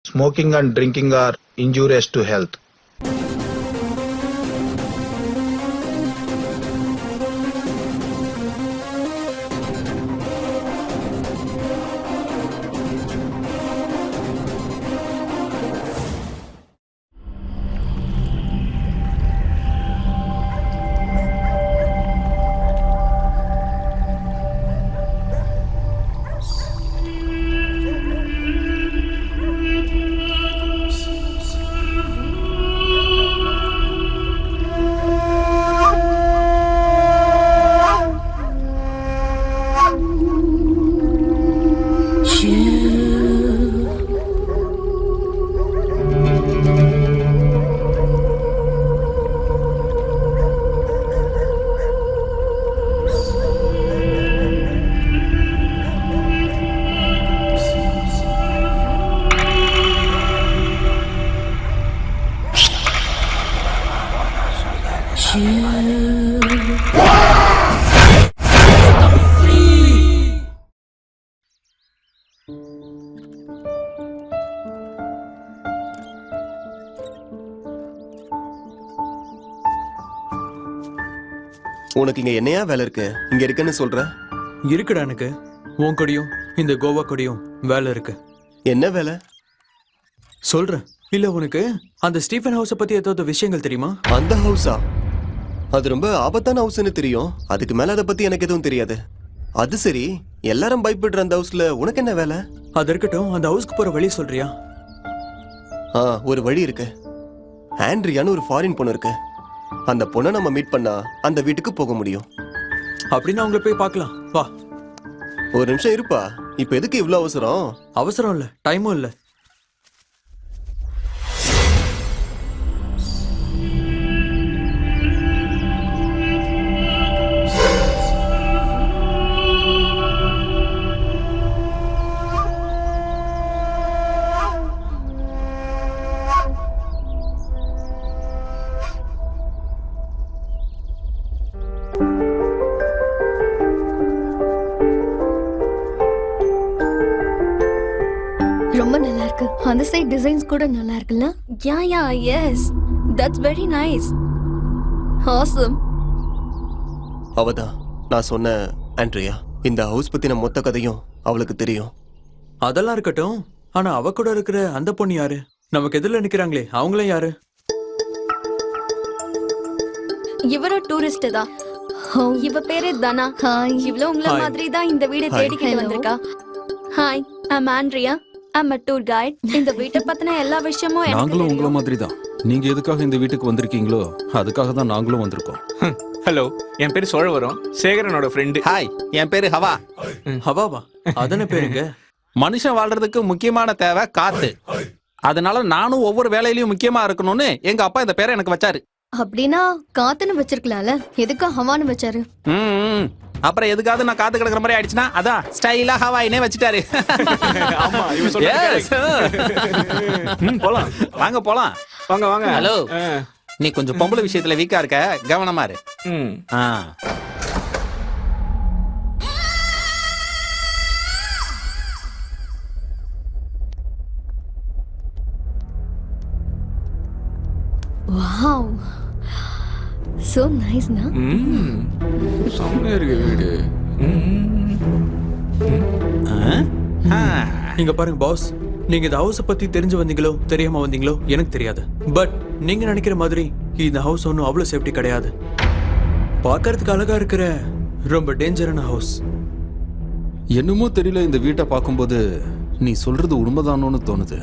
Smoking and drinking are injurious to health. உனக்கு இங்க என்னையா வேலை இருக்கு? இங்க இருக்குன்னு சொல்ற? இருக்குடா, எனக்கு உன் கொடியும் இந்த கோவா கொடியும் வேலை இருக்கு. என்ன வேலை? சொல்றேன். இல்ல, உனக்கு அந்த ஸ்டீஃபன் ஹவுஸ பத்தி ஏதாவது விஷயங்கள் தெரியுமா? அந்த ஹவுஸா? அது ரொம்ப ஆபத்தான ஹவுஸ்னு தெரியும். அதுக்கு மேல அதை பத்தி எனக்கு எதுவும் தெரியாது. அது சரி, எல்லாரும் பயப்படுற அந்த ஹவுஸ்ல உனக்கு என்ன வேலை? அது இருக்கட்டும், அந்த ஹவுஸ்க்கு போற வழி சொல்றியா? ஒரு வழி இருக்கு. ஆண்ட்ரியான்னு ஒரு ஃபாரின் பொண்ணு இருக்கு. அந்த பொண்ணை நம்ம மீட் பண்ணா அந்த வீட்டுக்கு போக முடியும். அப்படின்னு அவங்கள போய் பார்க்கலாம். வா. ஒரு நிமிஷம் இருப்பா. இப்ப எதுக்கு இவ்வளவு அவசரம்? அவசரம் இல்ல, டைமும் இல்ல. ரொம்ப நல்லா இருக்கு. அந்த சைடு டிசைன்ஸ் கூட நல்லா இருக்குல்ல? யா S, that's very nice. Awesome. அவதான் நான் சொன்ன ஆண்ட்ரியா. இந்த ஹவுஸ் பத்தின மொத்த கதையும் அவளுக்கு தெரியும். அதெல்லாம் இருக்கட்டும், ஆனா அவ கூட இருக்கிற அந்த பொண்ணு யாரு? நமக்கு எதிரில் நிக்கிறாங்களே, அவங்களே யாரு? இவரும் டூரிஸ்ட் தான். இவ பேரு தனா. இவ்வளவு உங்கள மாதிரி தான் இந்த வீடை தேடிக்கிட்டு வந்திருக்கா. Hi, I'm Andrea. I'm a tour guide. இந்த வீட்டை பத்தின எல்லா விஷயமும் எனக்கு நாங்களும் உங்கள மாதிரி தான். நீங்க எதுக்காக இந்த வீட்டுக்கு வந்திருக்கீங்களோ அதுக்காக தான் நாங்களும் வந்திருக்கோம். ஹலோ, என் பேரு சோழவரம், சேகரனோட ஃப்ரெண்டு. ஹாய், என் பேரு ஹவா. ஹவாவா? அதன பேருங்க. மனுஷன் வாழ்றதுக்கு முக்கியமான தேவை காத்து. அதனால நானும் ஒவ்வொரு வேலையிலயும் முக்கியமா இருக்கணும்னு எங்க அப்பா இந்த பேரை எனக்கு வச்சாரு. அப்படின்னா காத்துன்னு வச்சிருக்கலாம்ல, எதுக்கு ஹவான்னு வச்சாரு? அப்புறம் எதுக்காவது நான் காத்து கிடக்குற மாதிரி ஆயிடுச்சுன்னா அதான் ஸ்டைலா ஹவாயினே வச்சுட்டாரு. ஆமா, இவன் சொல்றது. போலாம் வாங்க போலாம். வாங்க வாங்க. ஹலோ, நீ கொஞ்சம் பொம்பளை விஷயத்துல வீக்கா இருக்க, கவனமா இரு. Wow, so nice na? செம்மையா இருக்கு வீடு. இங்க பாருங்க பாஸ், நீங்க இந்த ஹவுஸ பத்தி தெரிஞ்சு வந்தீங்களோ தெரியாம வந்தீங்களோ எனக்கு தெரியாது. பட் நீங்க நினைக்கிற மாதிரி இந்த ஹவுஸ் ஒன்றும் அவ்வளவு சேஃப்டி கிடையாது. பார்க்கறதுக்கு அழகா இருக்கிற ரொம்ப டேஞ்சரான ஹவுஸ். என்னமோ தெரியல, இந்த வீட்டை பார்க்கும்போது நீ சொல்றது உண்மைதானோன்னு தோணுது.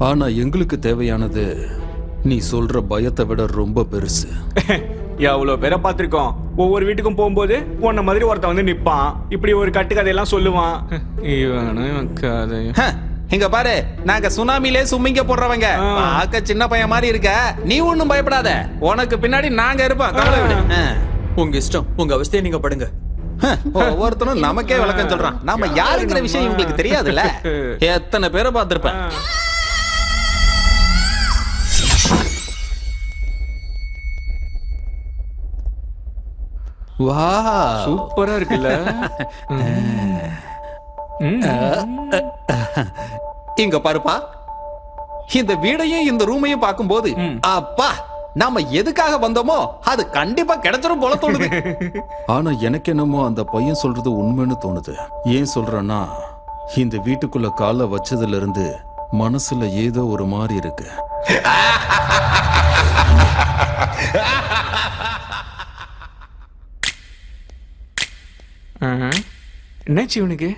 ஆனா எங்களுக்கு தேவையானது நீ சொல்ற பயத்தை விட ரொம்ப பெருசு. எவ்வளவு பேரை பார்த்திருக்கோம். ஒவ்வொரு வீட்டுக்கும் போகும்போது உன்ன மாதிரி ஒருத்த வந்து நிப்பான், இப்படி ஒரு கட்டுக்கதையெல்லாம் சொல்லுவான். இங்க பாரு, நாங்க சுனாமிலே சும்மிங்க போடுறவங்க. பார்க்க சின்ன பையன் மாதிரி இருக்க, நீ ஒண்ணும் பயப்படாத. உனக்கு பின்னாடி நாங்க இருப்போம், கவலை விடு. உங்க இஷ்டம், உங்க அவஸ்தையை நீங்க படுங்க. ஒவ்வொருத்தனும் நமக்கே விளக்கம் சொல்றான். நாம யாருங்கிற விஷயம் இவங்களுக்கு தெரியாதுல்ல. எத்தனை பேரை பார்த்திருப்பேன். வா, சூப்பரா இருக்குல்ல. இங்க பாருப்பா, இந்த வீடையும் இந்த ரூமையும் பார்க்கும்போது அப்பா நாம எதுக்காக வந்தோமோ அது கண்டிப்பா கிடைச்சிரும் போல தோணுது. ஆனா எனக்கு என்னமோ அந்த பையன் சொல்றது உண்மைன்னு தோணுது. ஏன் சொல்றேன்னா, இந்த வீட்டுக்குள்ள காலை வச்சதுல இருந்து மனசுல ஏதோ ஒரு மாதிரி இருக்கு. என்னாச்சு இவனுக்கு?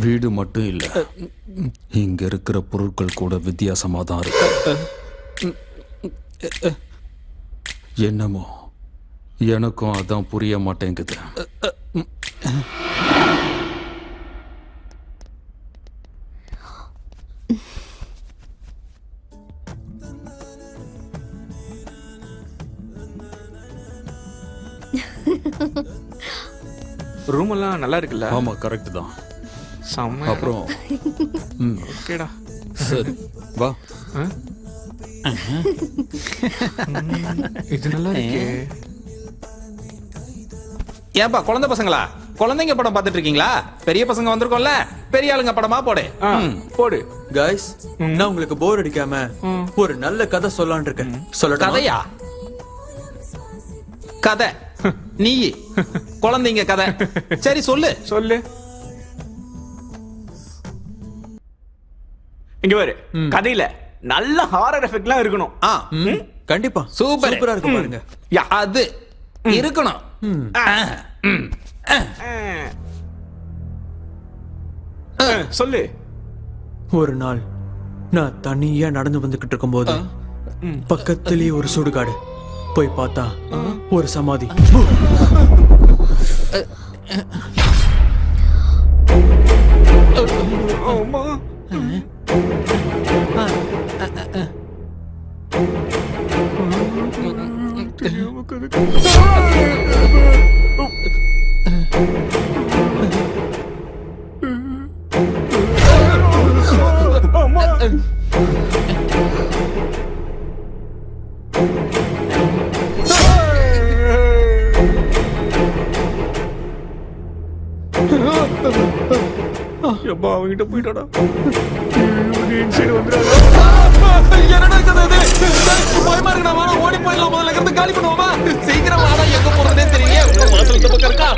வீடு மட்டும் இல்ல, இங்க இருக்கிற பொருட்கள் கூட வித்தியாசமா தான் இருக்கு. என்னமோ எனக்கும் அதான் புரிய மாட்டேங்குது. ரூம் எல்லாம் நல்லா இருக்குல்ல? ஆமா, கரெக்ட் தான். செம்ம. அப்புறம் ஓகேடா. சரி வா. இது நல்லா இருக்கே. ஏன்பா குழந்தை பசங்களா, குழந்தைங்க படம் பார்த்துட்டு இருக்கீங்களா? பெரிய பசங்க வந்திருக்கோம்ல, பெரிய ஆளுங்க படமா போடு. போடு. கைஸ், நான் உங்களுக்கு போர் அடிக்காம ஒரு நல்ல கதை சொல்லலாம்னு இருக்கேன். சொல்லட்டா? கதையா? கதை நீ குழந்தைங்க கதை. சரி சொல்லு. சொல்லு. இங்க பாரு, கதையில நல்ல ஹாரர் எஃபெக்ட்லாம் இருக்கணும். கண்டிப்பா சூப்பர். சூப்பரா இருக்கு பாருங்க. அது இருக்கணும். சொல்லு. ஒரு நாள் நான் தனியா நடந்து வந்துகிட்டு இருக்கும்போது பக்கத்திலேயே ஒரு சுடுகாடு. போய் பார்த்தா ஒரு சமாதி. எப்பா அவங்கிட்ட போயிட்டாடா. பயமா இருக்குடா, வாடா ஓடி போயிடலாம். முதல்ல இருந்து காலி பண்ணுவோமா? சீக்கிரம் வாடா, எங்க போறதே தெரியல. வாசல் இந்த பக்கம் இருக்கா?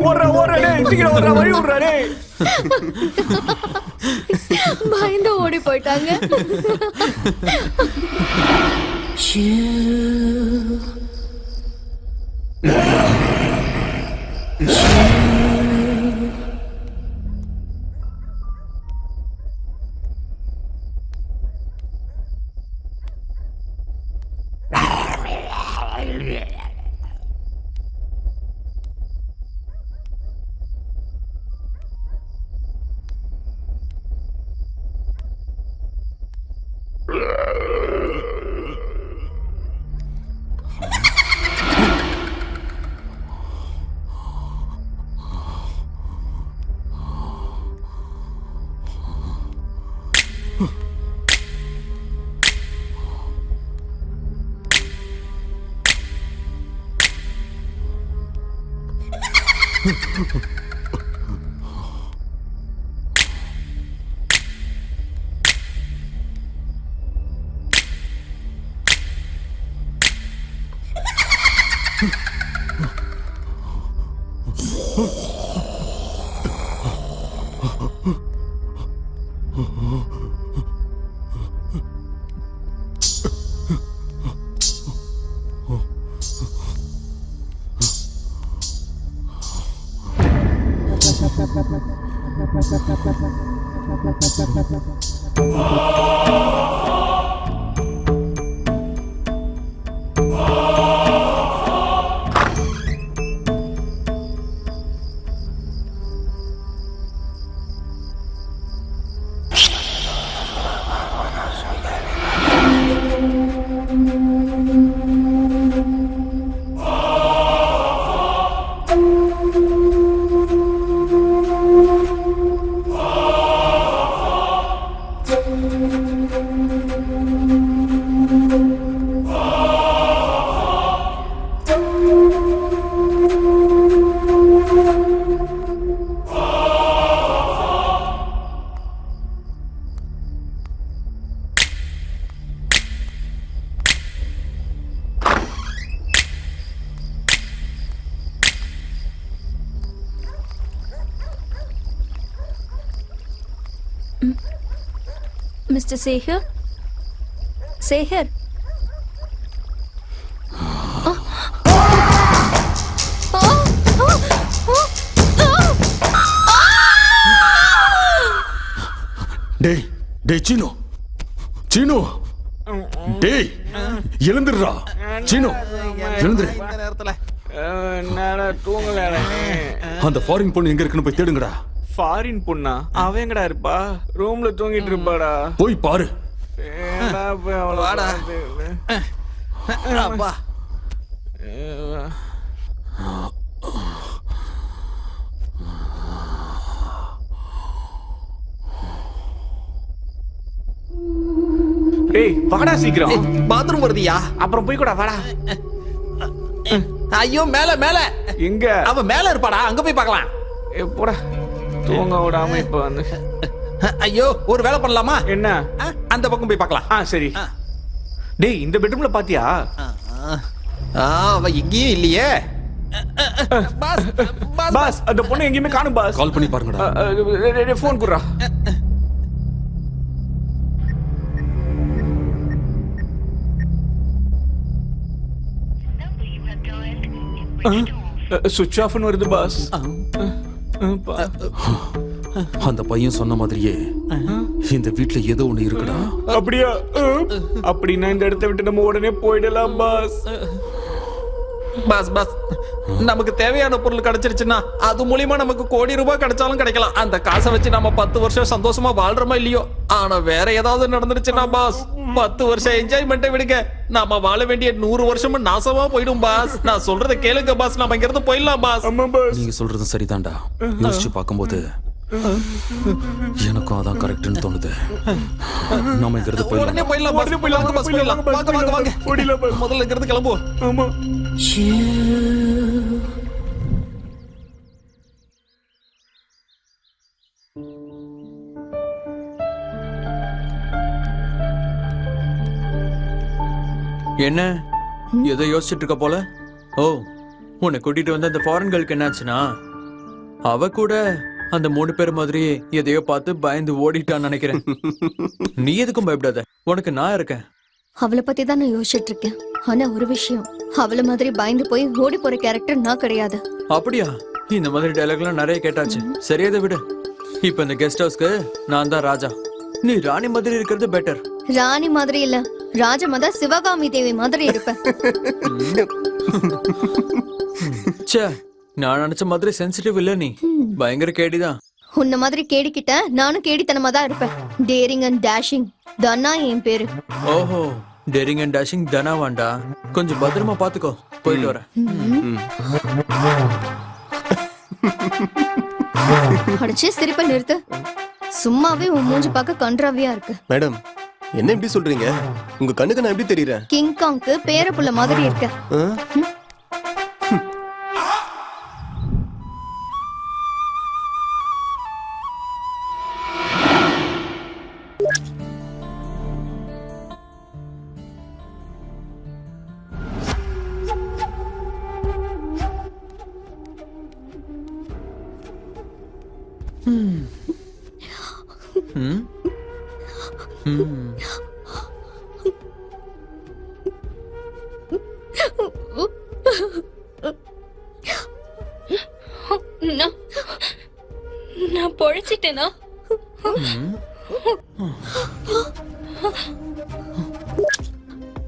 ஓடுறா சீக்கிரம் ஓடுறா, வழி விடுறாடே. பயந்து ஓடி போயிட்டாங்க. மிஸ்டர் சேகர், சேகர். டேய் டேய் சீனு சீனு டேய் எழுந்துடுறா சீனு எழுந்துரு. நேரத்துல என்னடா தூங்கல. அந்த ஃபாரின் பொண்ணு எங்க இருக்குன்னு போய் தேடுங்கடா. ஃபாரின் பொண்ணா? அவன் எங்கடா இருப்பா? ரூம்ல தூங்கிட்டு இருப்பாடா. போய் பாரு. ஏன்டா போய் அவளை வாடா. பார்த்து? அப்பா டேய் வாடா சீக்கிரம். பாத்ரூம் வருதியா? அப்புறம் போய் கூட வாடா. ஐயோ மேல மேல எங்க? அவன் மேல இருப்பாடா, அங்க போய் பார்க்கலாம். எப்போடா தூங்க விடாம இப்ப வந்து. ஐயோ ஒரு வேலை பண்ணலாமா? என்ன? அந்த பக்கம் போய் பார்க்கலாம். சரி. டேய் இந்த பெட்ரூம்ல பாத்தியா? அவ எங்கேயும் இல்லையே. பாஸ் பாஸ் பாஸ் அந்த பொண்ணு எங்கேயுமே காணும் பாஸ். கால் பண்ணி பாருங்கடா. ஃபோன் குடுறா. சுவிட்ச் ஆஃப்னு வருது பாஸ். அந்த பையன் சொன்ன மாதிரியே இந்த வீட்ல ஏதோ ஒண்ணு இருக்குடா. அப்படியா? அப்படின்னா இந்த இடத்தை விட்டு நம்ம உடனே போயிடலாம் பாஸ். பாஸ் பாஸ் நமக்கு தேவையான பொருள் கிடைச்சிருச்சுன்னா அது மூலியமா நமக்கு கோடி ரூபாய் கிடைச்சாலும் கிடைக்கலாம். அந்த காசை வச்சு நம்ம 10 வருஷம் சந்தோஷமா வாழ்றோமா இல்லையோ, ஆனா வேற ஏதாவது நடந்துருச்சுன்னா பாஸ் 10 வருஷம் என்ஜாய்மெண்ட்டை விடுங்க, நாம வாழ வேண்டிய 100 வருஷமும் நாசமா போயிடும் பாஸ். நான் சொல்றத கேளுங்க பாஸ், நம்ம இங்க இருந்து போயிடலாம் பாஸ். ஆமா பாஸ். நீங்க சொல்றது சரிதான்டா. யோசிச்சு பார்க்கும்போது எனக்கும் அதான் கரெக்ட்னு தோணுது. நாம இங்க இருந்து உடனே போயிடலாம். போயிடலாம் பாஸ். வாங்க பாஸ், போயிடலாம். வாங்க வாங்க வாங்க. ஓடிடலாம் பாஸ். முதல்ல இங்க இருந்து கிளம்புவோம். ஆமா. என்ன ஏதோ யோசிச்சுட்டு இருக்க போல? ஓ, உன்னை கூட்டிட்டு வந்த அந்த ஃபாரின் கேர்ளுக்கு என்னாச்சுன்னா அவ கூட அந்த 3 பேர் மாதிரியே எதையோ பார்த்து பயந்து ஓடிட்டான்னு நினைக்கிறேன். நீ எதுக்கும் பயப்படாத, உனக்கு நான் இருக்கேன். அவளை பத்தி தான் நான் யோசிச்சுட்டு இருக்கேன். ஆனா ஒரு விஷயம், அவளை மாதிரி பயந்து போய் ஓடி போற கேரக்டர் நான் கிடையாது. அப்படியா? இந்த மாதிரி டைலாக்லாம் நிறைய கேட்டாச்சு. சரி அதை விடு. இப்ப இந்த கெஸ்ட் ஹவுஸ்க்கு நான் தான் ராஜா. நீ ராணி மாதிரி இருக்கிறது பெட்டர். ராணி மாதிரி இல்ல, ராஜமாதா சிவகாமி தேவி மாதிரி இருப்பேன். ச்சே, நான் நினைச்ச மாதிரி சென்சிட்டிவ் இல்ல நீ. பயங்கர கேடிதான். உன்ன மாதிரி கேடிக்கிட்ட நானும் கேடித்தனமா தான் இருப்பேன். டேரிங் அண்ட் டேஷிங் தனா என் பேரு. ஓஹோ, டேரிங் அண்ட் டேஷிங் தனாவாண்டா. கொஞ்சம் பத்திரமா பாத்துக்கோ. போயிட்டு வரேன். அடிச்சு சிரிப்பை நிறுத்து. சும்மாவே உன் மூஞ்சி பார்க்க கன்றாவியா இருக்கு. மேடம், என்ன இப்படி சொல்றீங்க? உங்க கண்ணுக்கு நான் எப்படி தெரியறேன்? கிங் காங்க்கு பேரப்புள்ள மாதிரி இருக்க. ஆ? நான் பொழைச்சிட்டேனா?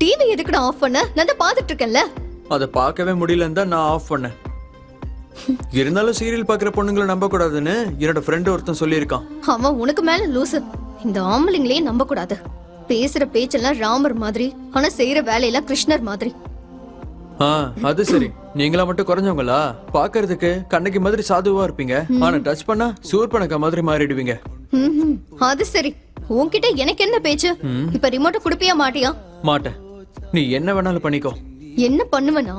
டிவி எதுக்குடா ஆஃப் பண்ண? நான் தான் பாத்துட்டு இருக்கேன்ல. அதை பார்க்கவே முடியலன்னு தான் நான் ஆஃப் பண்ணேன். இருந்தாலும் சீரியல் பாக்குற பொண்ணுங்களை நம்ப கூடாதுன்னு என்னோட ஃப்ரெண்ட் ஒருத்தன் சொல்லியிருக்கான். அவன் உனக்கு மேல லூசு. இந்த ஆம்பளைங்களையே நம்ப கூடாது. பேசுற பேச்செல்லாம் ராமர் மாதிரி, ஆனா செய்யற வேலையெல்லாம் கிருஷ்ணர் மாதிரி. அது சரி. நீங்களா மட்டும் குறைஞ்சவங்களா? பாக்குறதுக்கு கண்ணகி மாதிரி சாதுவா இருப்பீங்க, ஆனா டச் பண்ணா சூர்பனக்கா மாதிரி மாறிடுவீங்க. அது சரி. உன்கிட்ட எனக்கு என்ன பேச்சு? இப்ப ரிமோட்ட குடுப்பியா மாட்டியா? மாட்டேன். நீ என்ன வேணாலும் பண்ணிக்கோ. என்ன பண்ணுவனா?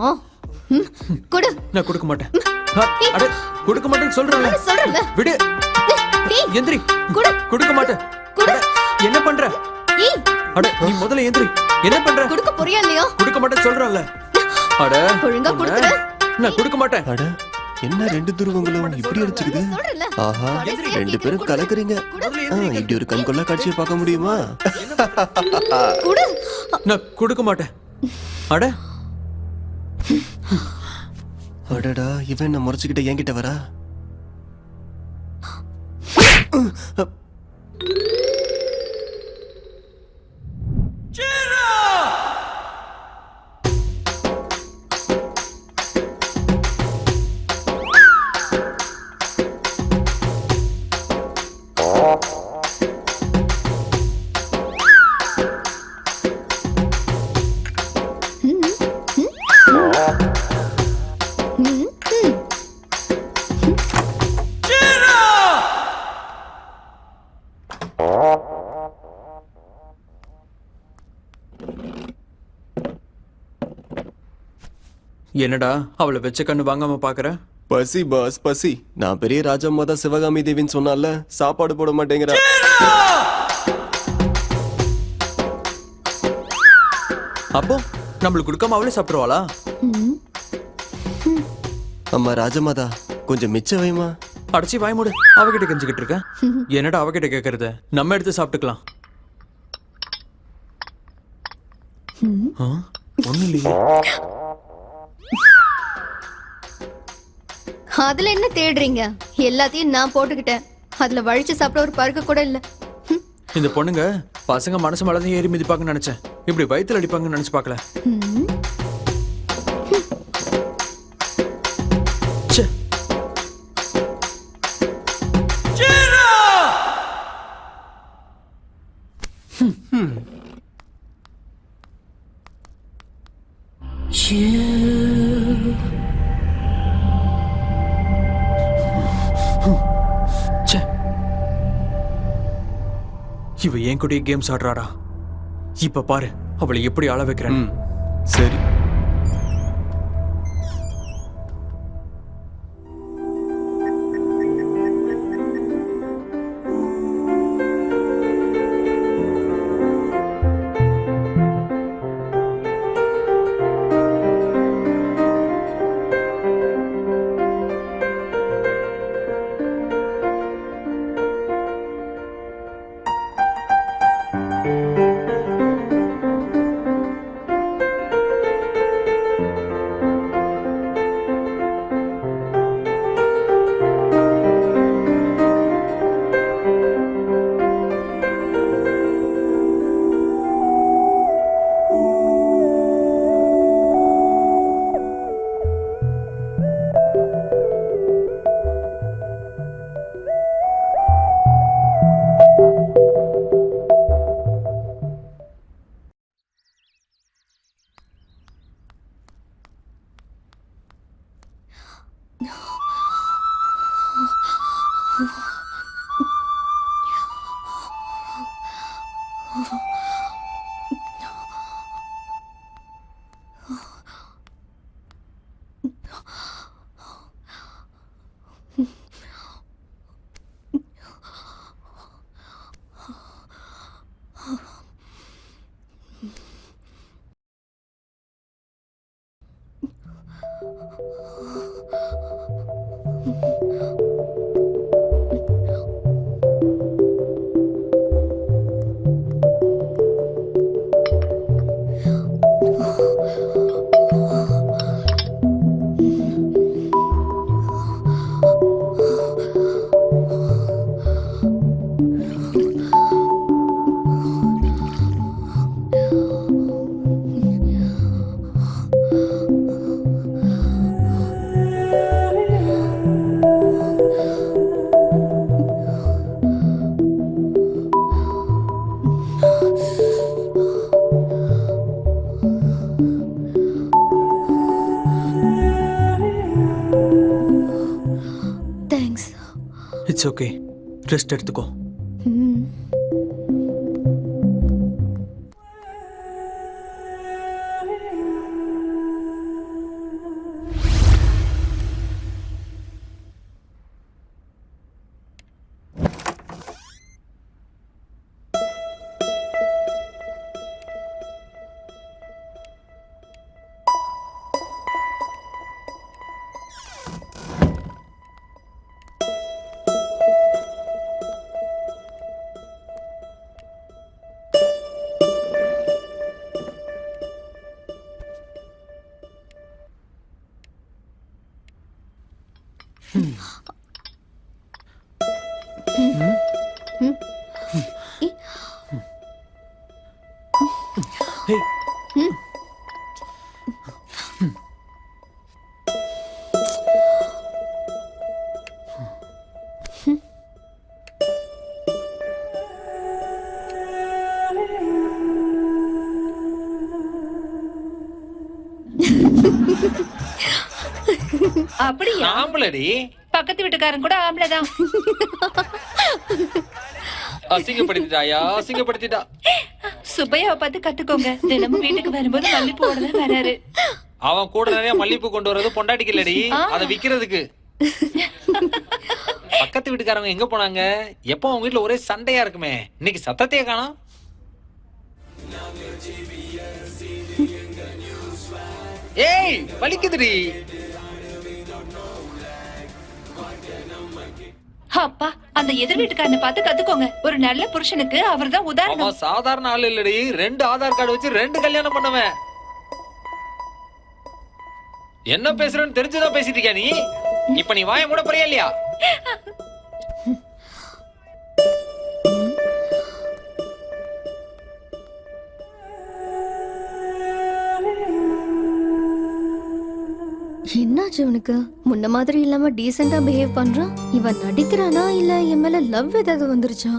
குடு. நான் கொடுக்க மாட்டேன். அட, கொடுக்க மாட்டேன்னு சொல்றேன். சொல்றல. விடு. ஏய், எந்திரி. குடு. கொடுக்க மாட்டேன். குடு. என்ன பண்ற? ஏய், அட, நீ முதல்ல எந்திரி. என்ன பண்ற? குடுக்க போறியா இல்லையா? கொடுக்க மாட்டேன்னு சொல்றேன்ல. அட, ஒழுங்கா கொடுத்துரு. நான் கொடுக்க மாட்டேன். அட, என்ன ரெண்டு துருவங்களும் இப்படி அடிச்சுக்குது? சொல்றேன்ல. ஆஹா, ரெண்டு பேரும் கலக்குறீங்க. இப்படி ஒரு கண்கொள்ளா காட்சியை பார்க்க முடியுமா? குடு. நான் கொடுக்க மாட்டேன். அட அடடா, இவன் என்ன முறைச்சுக்கிட்ட என்கிட்ட வரா? என்னடா அவளை வெச்ச கண்ணு வாங்காம பாக்குற? பசி பாஸ், பசி. நான் பெரிய ராஜம்மா தான் சிவகாமி தேவின்னு சொன்னால, சாப்பாடு போட மாட்டேங்கிறா. அப்போ நம்மளுக்கு கொடுக்காம அவளே சாப்பிடுவாளா? அம்மா ராஜமாதா, கொஞ்சம் மிச்ச வைமா. அடைச்சி வாய் மூடு. அவகிட்ட கெஞ்சிக்கிட்டு இருக்க. என்னடா அவகிட்ட கேக்குறது? நம்ம எடுத்து சாப்பிட்டுக்கலாம். ஒண்ணு இல்லையே. அதுல என்ன தேடுறீங்க? எல்லாத்தையும் நான் போட்டுக்கிட்டேன். அதுல வழிச்சு சாப்பிட ஒரு பருக்க கூட இல்ல. இந்த பொண்ணுங்க பசங்க மனசு மேலதான் ஏறி மிதிப்பாங்கன்னு நினைச்சேன். இப்படி வயித்துல அடிப்பாங்கன்னு நினைச்சு பார்க்கல. ச்சே. ச்சே. இவ என் கூடயே கேம்ஸ் ஆடுறாடா. இப்ப பாரு அவளை எப்படி ஆள வைக்கிறேன். சரி. இட்ஸ் ஓகே, ரெஸ்ட் எடுத்துக்கோ. ஹே அப்படியா? ஆம்பளடி பக்கத்து வீட்டுக்காரன் கூட ஆம்பளைதான். அசிங்கப்படுத்திட்டாயா? அசிங்கப்படுத்திட்டா. சுப்பையாவை பார்த்து கத்துக்கோங்க. தினமும் வீட்டுக்கு வரும்போது மல்லிப்பூவோட தான் வராரு. அவன் கூட நிறைய மல்லிப்பூ கொண்டு வர்றது பொண்டாட்டிக்கு இல்லடி, அதை விக்கிறதுக்கு. பக்கத்து வீட்டுக்காரங்க எங்க போனாங்க? எப்போ அவங்க வீட்டுல ஒரே சண்டையா இருக்குமே, இன்னைக்கு சத்தத்தையே காணோம். ஏய் வலிக்குதுடி. அப்பா, அந்த எதிர் வீட்டுக்காரனை பார்த்து கத்துக்கோங்க. ஒரு நல்ல புருஷனுக்கு அவர்தான் உதாரணம். அவன் சாதாரண ஆள் இல்லடி, 2 ஆதார் கார்டு வச்சு 2 கல்யாணம் பண்ணவன். என்ன பேசுறன்னு தெரிஞ்சுதான் பேசிட்டு இருக்கியா நீ? இப்ப நீ வாய மூட போறியா இல்லையா? என்னாச்சு இவனுக்கு? முன்ன மாதிரி இல்லாம டீசெண்டா பிஹேவ் பண்றான். இவன் நடிக்கிறானா இல்ல என் மேல லவ் ஏதாவது வந்துருச்சா?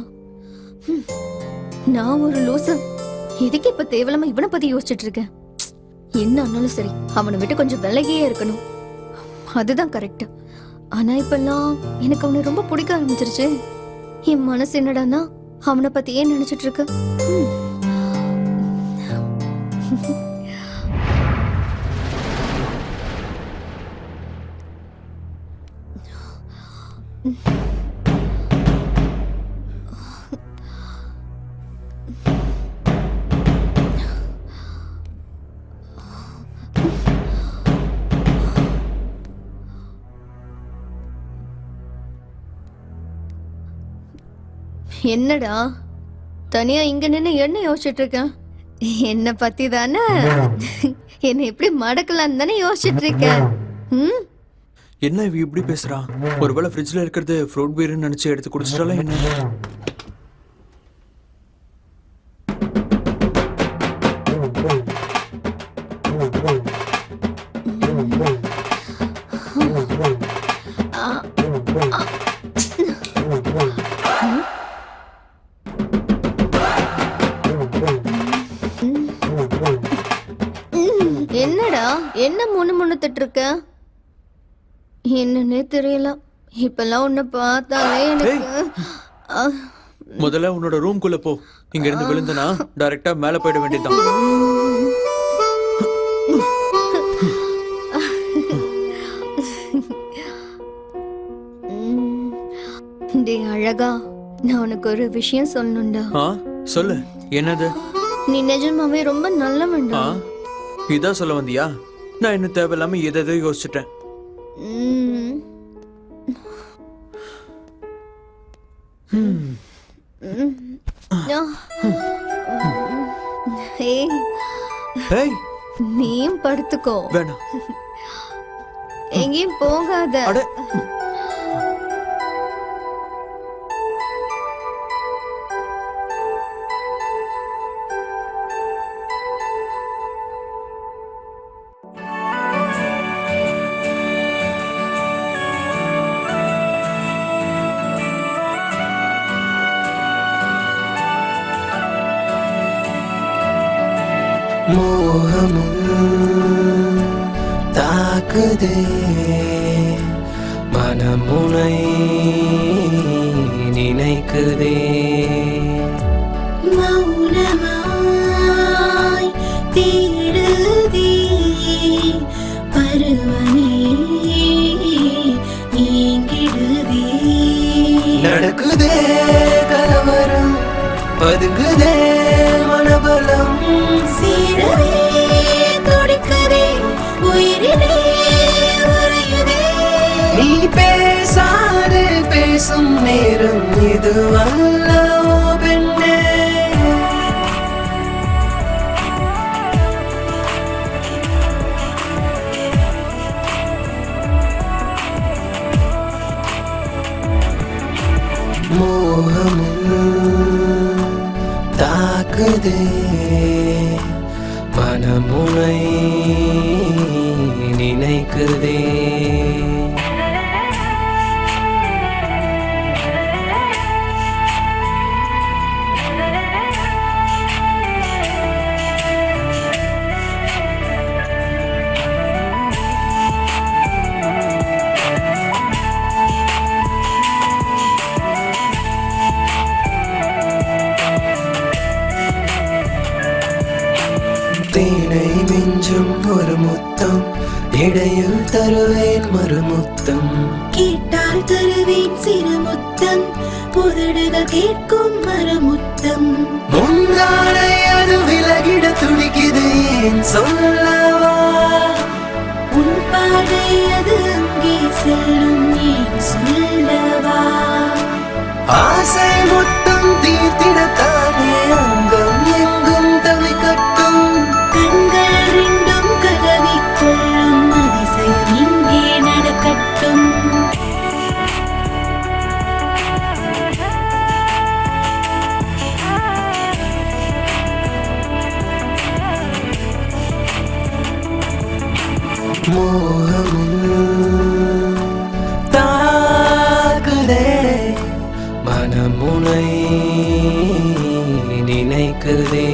நான் ஒரு லூசு. எதுக்கு இப்ப தேவையில்லாம இவனை பத்தி யோசிச்சுட்டு இருக்கேன்? என்ன ஆனாலும் சரி, அவனை விட்டு கொஞ்சம் விலகியே இருக்கணும். அதுதான் கரெக்ட். ஆனா இப்பெல்லாம் எனக்கு அவனை ரொம்ப பிடிக்க ஆரம்பிச்சிருச்சு. என் மனசு என்னடான்னா அவனை பத்தி ஏன் நினைச்சிட்டு இருக்கு. என்னடா தனியா இங்க நின்னு என்ன யோசிச்சுட்டு இருக்கேன்? என்ன பத்தி தானே? என்ன எப்படி மடக்கலாம் தானே யோசிச்சுட்டு இருக்கேன். என்ன இவ இப்படி பேசுறா? ஒருவேளை ஃப்ரிட்ஜ்ல இருக்கிறது ஃப்ரூட் பீர்னு நினைச்சு எடுத்து குடிச்சிட்டாலும் என்ன? என்னடா என்ன முணுமுணுத்துட்டு இருக்க? என்னன்னே தெரியல. இப்பெல்லாம் உன்னை பார்த்தாலே எனக்கு முதல்ல உன்னோட ரூம்குள்ள போ. இங்க இருந்து விழுந்தனா டைரக்டா மேல போயிட வேண்டியதுதான். டேய் அழகா, நான் உனக்கு ஒரு விஷயம் சொல்லணும்டா. சொல்லு, என்னது? நீ நிஜமாவே ரொம்ப நல்லவன்டா. இதான் சொல்ல வந்தியா? நான் இன்னும் தேவையில்லாம எதை யோசிச்சுட்டேன். நீயும் படுத்துக்கோ. வேணாம், எங்கேயும் போகாத. மோகமும் தாக்குதே மனமுனை நினைக்குதே மௌனமாய் தீருதே பருவனே நீங்கிடுதே நடக்குதே கலவரம் பதுங்குதே மனபலம் சீரவே துடிக்குதே உயிரிலே உறையுதே நீ பேசாது பேசும் நேரம் இதுவல்லவோ பெண்ணே தாக்குதே மனமுனை நினைக்குதே தேனை மிஞ்சும் ஒரு முத்தம் இடையில் தருவேன் மறுமுத்தம் கேட்டால் தருவேன் சிறு முத்தம் புதடுகள் கேட்கும் மரமுத்தம் முந்தானை அது விலகிட துடிக்குது ஏன் சொல்லவா உன் பாதை அது அங்கே செல்லும் ஏன் சொல்லவா ஆசை மொத்தம் தீர்த்திடத்தானே அங்கம் எங்கும் தவிக்கட்டும் கண்கள் ரெண்டும் கலவிக்கொள்ளும் அதிசயம் இங்கே நடக்கட்டும் மோகமும் தாக்குதே மனமுனை நினைக்குதே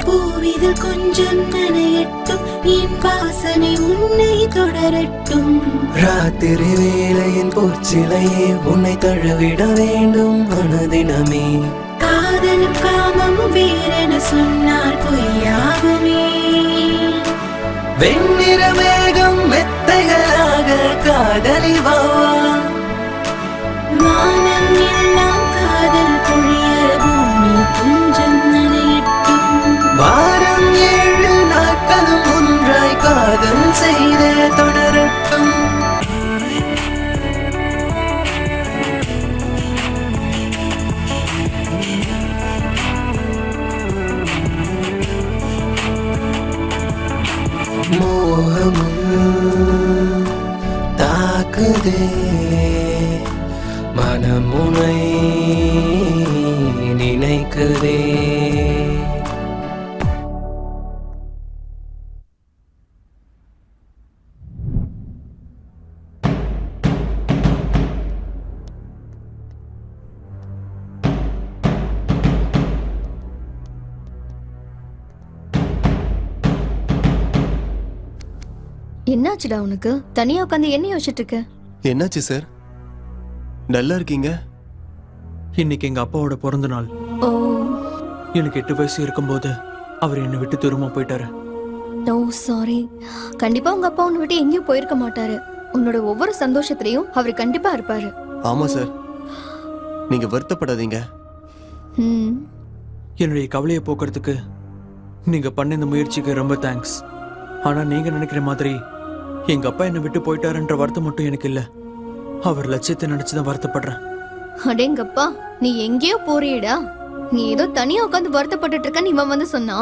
பூவிதில் கொஞ்சம் நனையட்டும் என் வாசனை உன்னை தொடரட்டும் ராத்திரி வேளையின் பூச்சிலையே உன்னை தழுவிட வேண்டும் அனுதினமே காதலும் காமமும் வேறென சொன்னால் பொய்யாகுமே வெண்ணிற மேகம் மெத்தைகளாக காதலி வாவா வானம் எல்லாம் காதல் பொழிய பூமி கொஞ்சம் நனையட்டும் வாரம் 7 நாட்களும் ஒன்றாய் காதல் செய்தே தொடரட்டும் மோகமும் தாக்குதே மனமுனை நினைக்குதே என்னாச்சுடா உனக்கு தனியா உட்காந்து என்ன யோசிச்சுட்டு இருக்க? என்னாச்சு சார் நல்லா இருக்கீங்க? இன்னைக்கு எங்க அப்பாவோட பிறந்த நாள். ஓ எனக்கு 8 வயசு இருக்கும்போது அவர் என்னை விட்டு தூரமா போயிட்டாரு. No sorry. கண்டிப்பா உங்க அப்பா உன்னை விட்டு எங்கேயும் போயிருக்க மாட்டாரு. உன்னோட ஒவ்வொரு சந்தோஷத்திலையும் அவர் கண்டிப்பா இருப்பாரு. ஆமா சார், நீங்க வருத்தப்படாதீங்க. ம் என்னுடைய கவலையை போக்குறதுக்கு நீங்க பண்ண இந்த முயற்சிக்கு ரொம்ப தேங்க்ஸ். ஆனா நீங்க நினைக்கிற மாதிரி எங்க அப்பா என்னை விட்டு போயிட்டாருன்ற வருத்தம் மட்டும் எனக்கு இல்ல. அவர் லட்சியத்தை நினைச்சுதான் வருத்தப்படுறேன். அடேங்கப்பா, நீ எங்கேயோ போறியடா. நீ ஏதோ தனியா உட்காந்து வருத்தப்பட்டுட்டு இருக்கன்னு இவன் வந்து சொன்னா,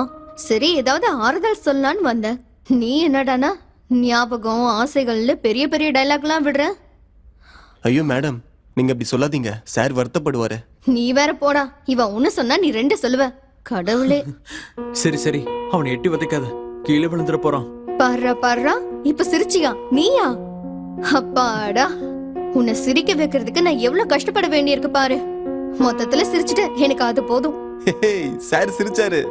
சரி ஏதாவது ஆறுதல் சொல்லலான்னு வந்த. நீ என்னடானா ஞாபகம் ஆசைகள்ல பெரிய பெரிய டைலாக்லாம் விடுற. ஐயோ மேடம், நீங்க அப்படி சொல்லாதீங்க, சார் வருத்தப்படுவாரு. நீ வேற போடா. இவன் ஒண்ணு சொன்னா நீ 2 சொல்லுவ. கடவுளே. சரி சரி, அவனை எட்டி வதைக்காத, கீழே விழுந்துட போறான். பாரு பாரு, இப்ப சிரிச்சியா நீயா? அப்பாடா, உன்னை சிரிக்க வைக்கிறதுக்கு நான் எவ்வளவு கஷ்டப்பட வேண்டியிருக்கு பாரு. மொத்தத்துல சிரிச்சுட்டு எனக்கு அது போதும். சார் சிரிச்சாரு.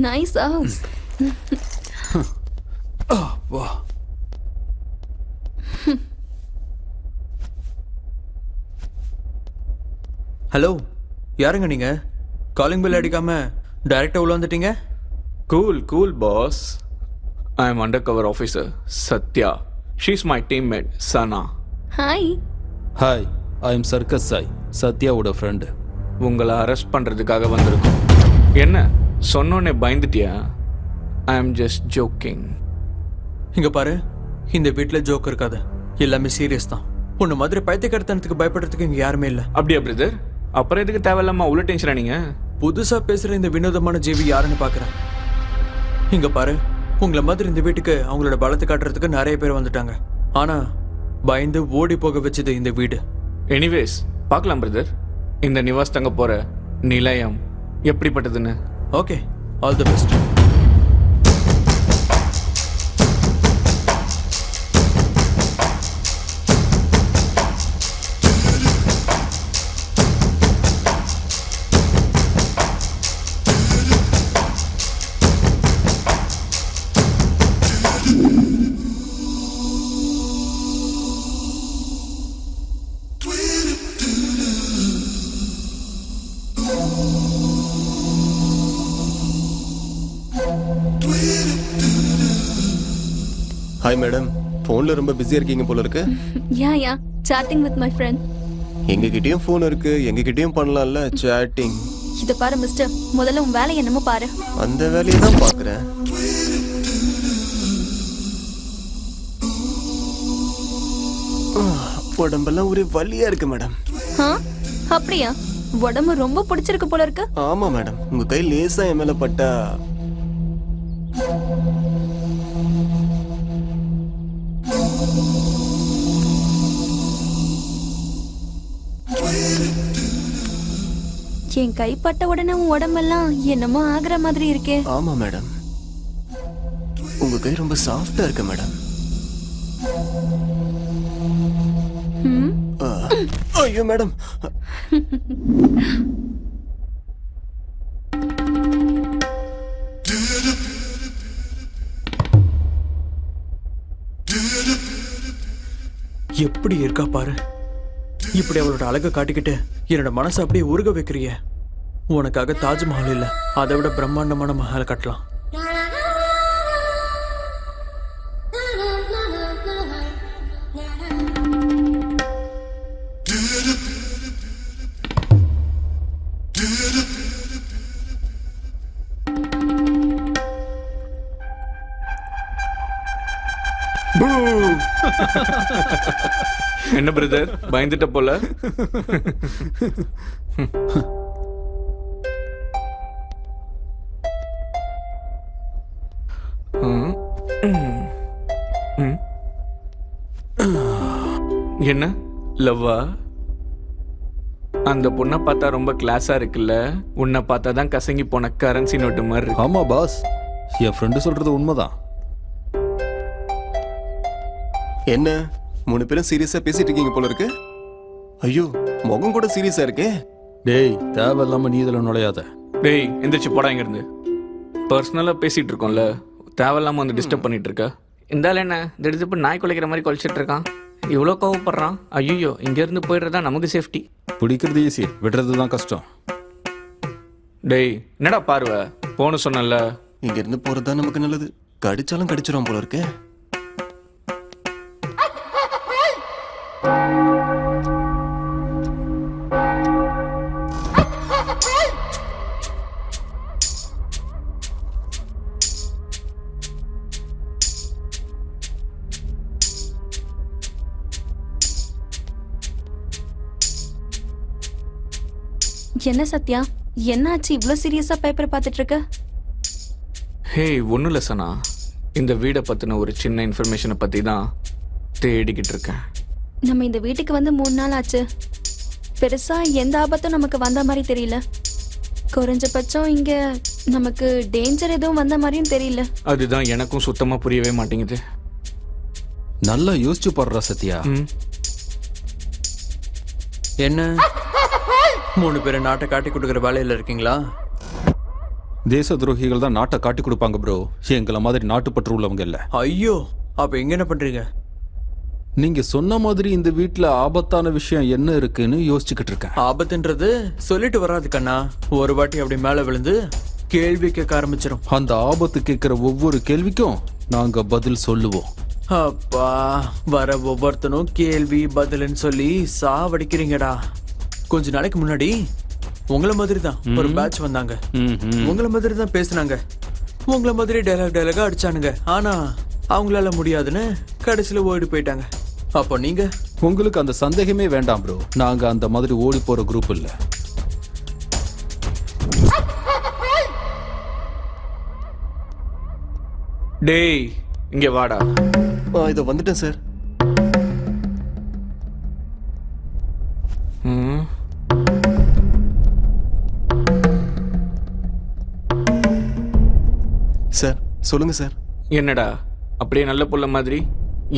Nice house. வா. ஹலோ, யாருங்க நீங்க? காலிங் பெல் அடிக்காம டைரக்டா உள்ள வந்துட்டீங்க. Cool boss. I am undercover officer Sathya. She's my teammate Sana. Hi. Hi, I am circus Sai, சத்யாவோட ஃப்ரெண்டு. உங்களை அரெஸ்ட் பண்ணுறதுக்காக வந்திருக்கோம். என்ன சொன்னோன்னே பயந்துட்டியா? I am just joking. இங்க பாரு, இந்த வீட்ல ஜோக் இருக்காது, எல்லாமே சீரியஸ் தான். உன்ன மாதிரி பைத்தியக்காரத்தனத்துக்கு பயப்படுறதுக்கு இங்க யாருமே இல்ல. அப்படியா பிரதர்? அப்புறம் எதுக்கு தேவையில்லாம அவ்வளோ டென்ஷனா நீங்க? புதுசா பேசுற இந்த வினோதமான ஜீவி யாருன்னு பாக்குறேன். இங்க பாரு, உங்களை மாதிரி இந்த வீட்டுக்கு அவங்களோட பலத்தை காட்டுறதுக்கு நிறைய பேர் வந்துட்டாங்க. ஆனா பயந்து ஓடி போக வச்சது இந்த வீடு. எனிவேஸ் பார்க்கலாம் பிரதர், இந்த நிவாஸ் தங்க போற நிலையம் எப்படிப்பட்டதுன்னு. Okay, all the best. Hi madam, ஃபோனில் ரொம்ப பிஸியாக இருக்கீங்க போல இருக்கு. Yeah chatting with my friend. எங்ககிட்டயும் ஃபோன் இருக்கு, எங்ககிட்டயும் பண்ணலாம்ல சேட்டிங். இத பாரு மிஸ்டர், முதல்ல உன் வேலை என்னமோ பாரு. அந்த வேலையை தான் பார்க்குறேன். உடம்பெல்லாம் ஒரே வலியா இருக்கு மேடம். அப்படியா? உடம்பு ரொம்ப பிடிச்சிருக்கு போல இருக்கு. ஆமா மேடம், உங்க கை லேசா என் மேல பட்டா என் கைப்பட்ட உடனே உன் உடம்பெல்லாம் என்னமோ ஆகுற மாதிரி இருக்கே. ஆமா மேடம், உங்க கை ரொம்ப சாஃப்டா இருக்கு மேடம். ஐயோ மேடம், எப்படி இருக்கா பாரு. இப்படி அவளோட அழகை காட்டிக்கிட்டு என்னோட மனசை அப்படியே உருக வைக்கிறிய. உனக்காக தாஜ்மஹால் இல்ல, அதை விட பிரம்மாண்டமான மஹால் கட்டலாம். என்ன பிரதர், பயந்துட்ட போல? என்ன லவ்வா? அந்த பொண்ணை பார்த்தா ரொம்ப கிளாஸா இருக்குல்ல, உன்னை பார்த்தா தான் கசங்கி போன கரன்சி நோட்டு மாதிரி இருக்கு. ஆமா பாஸ், என் ஃப்ரெண்டு சொல்றது உண்மைதான். என்ன 3 பேரும் சீரியஸா பேசிட்டு இருக்கீங்க போல இருக்கு. ஐயோ, முகம் கூட சீரியஸா இருக்கே. டேய், தேவையில்லாம நீ இதுல நுழையாத. டேய் எந்திரிச்சு போடா இங்க இருந்து. பர்சனலா பேசிட்டு இருக்கோம்ல, தேவையில்லாம வந்து டிஸ்டர்ப் பண்ணிட்டு இருக்க. இருந்தாலும் என்ன திடீர்னு நாய் குலைக்கிற மாதிரி குலைச்சிட்டு இருக்கான், இவ்வளோ கோவப்படுறான். ஐயோ, இங்க இருந்து போயிடுறதா நமக்கு சேஃப்டி. பிடிக்கிறது ஈஸி, விடுறது தான் கஷ்டம். டேய் என்னடா பார்வை, போன சொன்னல. இங்க இருந்து போறதுதான் நமக்கு நல்லது. கடிச்சாலும் கடிச்சிரும் போல இருக்கே. என்ன சத்யா, என்னாச்சு இவ்ளோ சீரியஸா பேப்பர் பார்த்துட்டு இருக்க? ஹே ஒன்றும் இல்லை சனா, இந்த வீடை பற்றின ஒரு சின்ன இன்ஃபர்மேஷனை பற்றி தான் தேடிக்கிட்டு இருக்கேன். நம்ம இந்த வீட்டுக்கு வந்து 3 நாள் ஆச்சு. பெருசா எந்த ஆபத்தும் நமக்கு வந்த மாதிரி தெரியல. குறைஞ்சபட்சம் இங்க நமக்கு டேஞ்சர் எதுவும் வந்த மாதிரியும் தெரியல. அதுதான் எனக்கும் சுத்தமா புரியவே மாட்டேங்குது. நல்லா யோசிச்சு பாடுறா சத்யா. ம். என்ன 3 பேரை நாட்டை காட்டி கொடுக்குற வேலையில இருக்கீங்களா? தேச துரோகிகள் தான் நாட்டை காட்டி கொடுப்பாங்க ப்ரோ. எங்களை மாதிரி நாட்டுப்பற்று உள்ளவங்க இல்ல. ஐயோ, அப்ப எங்க என்ன பண்றீங்க? நீங்க சொன்ன மாதிரி இந்த வீட்ல ஆபத்தான விஷயம் என்ன இருக்குன்னு யோசிச்சுக்கிட்டு இருக்கேன். ஆபத்துன்றது சொல்லிட்டு வராது கண்ணா. ஒரு வாட்டி அப்படி மேல விழுந்து கேள்வி கேட்க ஆரம்பிச்சிடும். அந்த ஆபத்து கேட்கிற ஒவ்வொரு கேள்விக்கும் நாங்க பதில் சொல்லுவோம். அப்பா, வர ஒவ்வொருத்தனும் கேள்வி பதில்னு சொல்லி சாவடிக்கிறீங்கடா. கொஞ்ச நாளைக்கு முன்னாடி உங்களை மாதிரி தான் ஒரு பேட்ச் வந்தாங்க. உங்களை மாதிரி தான் பேசுனாங்க. உங்களை மாதிரி டைலாகா அடிச்சானுங்க. ஆனா அவங்களால முடியாதுன்னு கடைசியில ஓடி போயிட்டாங்க. அப்போ நீங்க? உங்களுக்கு அந்த சந்தேகமே வேண்டாம் ப்ரோ. நாங்க அந்த மாதிரி ஓடி போற குரூப் இல்ல. டேய், இங்க வாடா. இதை வந்துட்டேன் சார். ம். சார் சொல்லுங்க சார். என்னடா அப்படியே நல்ல புள்ள மாதிரி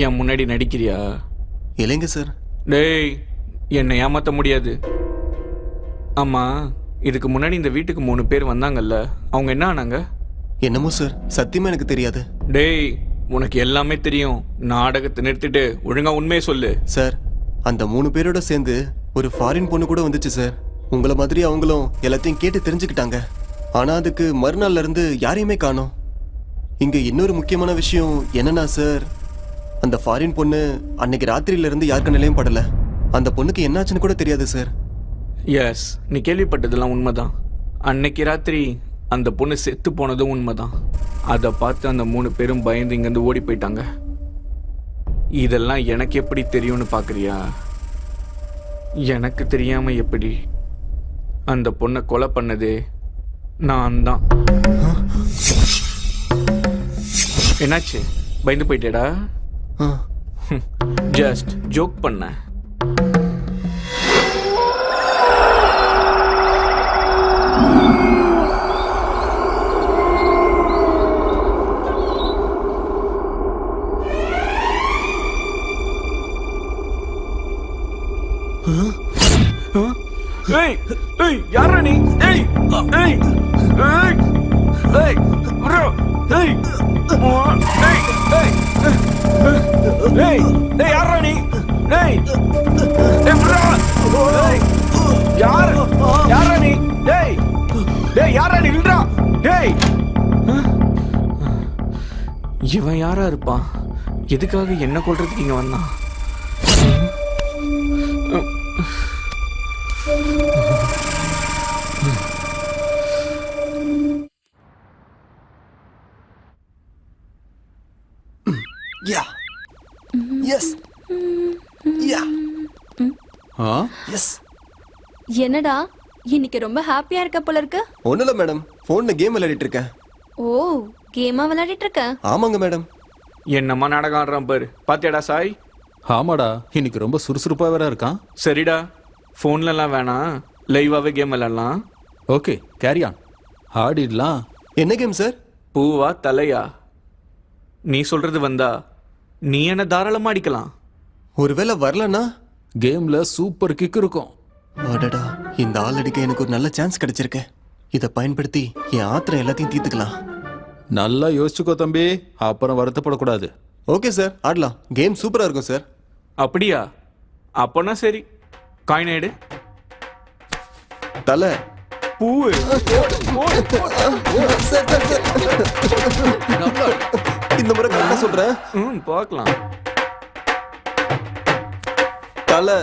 என் முன்னாடி நடிக்கிறியா? இல்லைங்க சார். டேய், என்னை ஏமாத்த முடியாது. ஆமா, இதுக்கு முன்னாடி இந்த வீட்டுக்கு 3 பேர் வந்தாங்கல்ல, அவங்க என்ன ஆனாங்க? என்னமோ சார், சத்தியமா எனக்கு தெரியாது. டேய், உனக்கு எல்லாமே தெரியும். நாடகத்தை நிறுத்திட்டு ஒழுங்கா உண்மையை சொல்லு. சார், அந்த 3 பேரோட சேர்ந்து ஒரு ஃபாரின் பொண்ணு கூட வந்துச்சு சார். உங்களை மாதிரி அவங்களும் எல்லாத்தையும் கேட்டு தெரிஞ்சுக்கிட்டாங்க. ஆனா அதுக்கு மறுநாள்ல இருந்து யாரையுமே காணோம். இங்க இன்னொரு முக்கியமான விஷயம் என்னன்னா சார், அந்த ஃபாரின் பொண்ணு அன்னைக்கு ராத்திரியில இருந்து யாருக்கு நிலையும் படல. அந்த பொண்ணுக்கு என்னாச்சுன்னு கூட தெரியாது சார். எஸ், நீ கேள்விப்பட்டதெல்லாம் உண்மைதான். அன்னைக்கு ராத்திரி அந்த பொண்ணு செத்து போனதும் உண்மைதான். அதை பார்த்து அந்த 3 பேரும் பயந்து இங்கேருந்து ஓடி போயிட்டாங்க. இதெல்லாம் எனக்கு எப்படி தெரியும்னு பார்க்குறியா? எனக்கு தெரியாம எப்படி? அந்த பொண்ணை கொலை பண்ணதே நான் தான். என்னாச்சு, பயந்து போயிட்டேடா? ஜஸ்ட் ஜோக் பண்ண. ஏய் ஏய், யாரா நீ? ஏய் ஏய் ஏய் ஏய் ப்ரோ, ஏய் ஏய் ஏய் ஏய் ஏய், யாரா நீ? ஏய் ஏய் ப்ரோ, ஏய் யாரா நீ? ஏய் ஏய், யாரா நீ? நில்றா. ஏய், இவன் யாரா இருப்பான்? எதுக்காக என்ன கொல்றதுக்கு இங்க வந்தான்? Yeah. Yes. Yeah. Yes. என்னடா இன்னைக்கு ரொம்ப ஹாப்பியா இருக்க போல இருக்கு. ஒண்ணும் இல்ல மேடம், போன்ல கேம் விளையாடிட்டு இருக்கேன். ஓ, கேமா விளையாடிட்டு இருக்க? ஆமாங்க மேடம். என்னம்மா நாடகம் ஆடுறான் பாரு, பாத்தியாடா சாய்? ஆமாடா, இன்னைக்கு ரொம்ப சுறுசுறுப்பா வேற இருக்கான். சரிடா, ஃபோன்லலாம் வேணாம், லைவாவே கேம் விளையாடலாம். ஓகே, கேரி ஆன், ஆடிடலாம். என்ன கேம் சார்? பூவா தலையா? நீ சொல்றது வந்தா நீ என்ன தாராளமா அடிக்கலாம். ஒருவேளை வரலன்னா கேம்ல சூப்பர் கிக் இருக்கும். அடடா, இந்த ஆள் அடிக்க எனக்கு ஒரு நல்ல சான்ஸ் கிடைச்சிருக்கு. இதை பயன்படுத்தி என் ஆத்திரம் எல்லாத்தையும் தீர்த்துக்கலாம். நல்லா யோசிச்சுக்கோ தம்பி, அப்புறம் வருத்தப்படக்கூடாது. ஓகே சார், ஆடலாம். கேம் சூப்பரா இருக்கும் சார். அப்படியா? அப்போனா சரி, காயின் எடு. தலை பூவு. இந்த முறை கரெக்டா சொல்றேன். பார்க்கலாம். தலை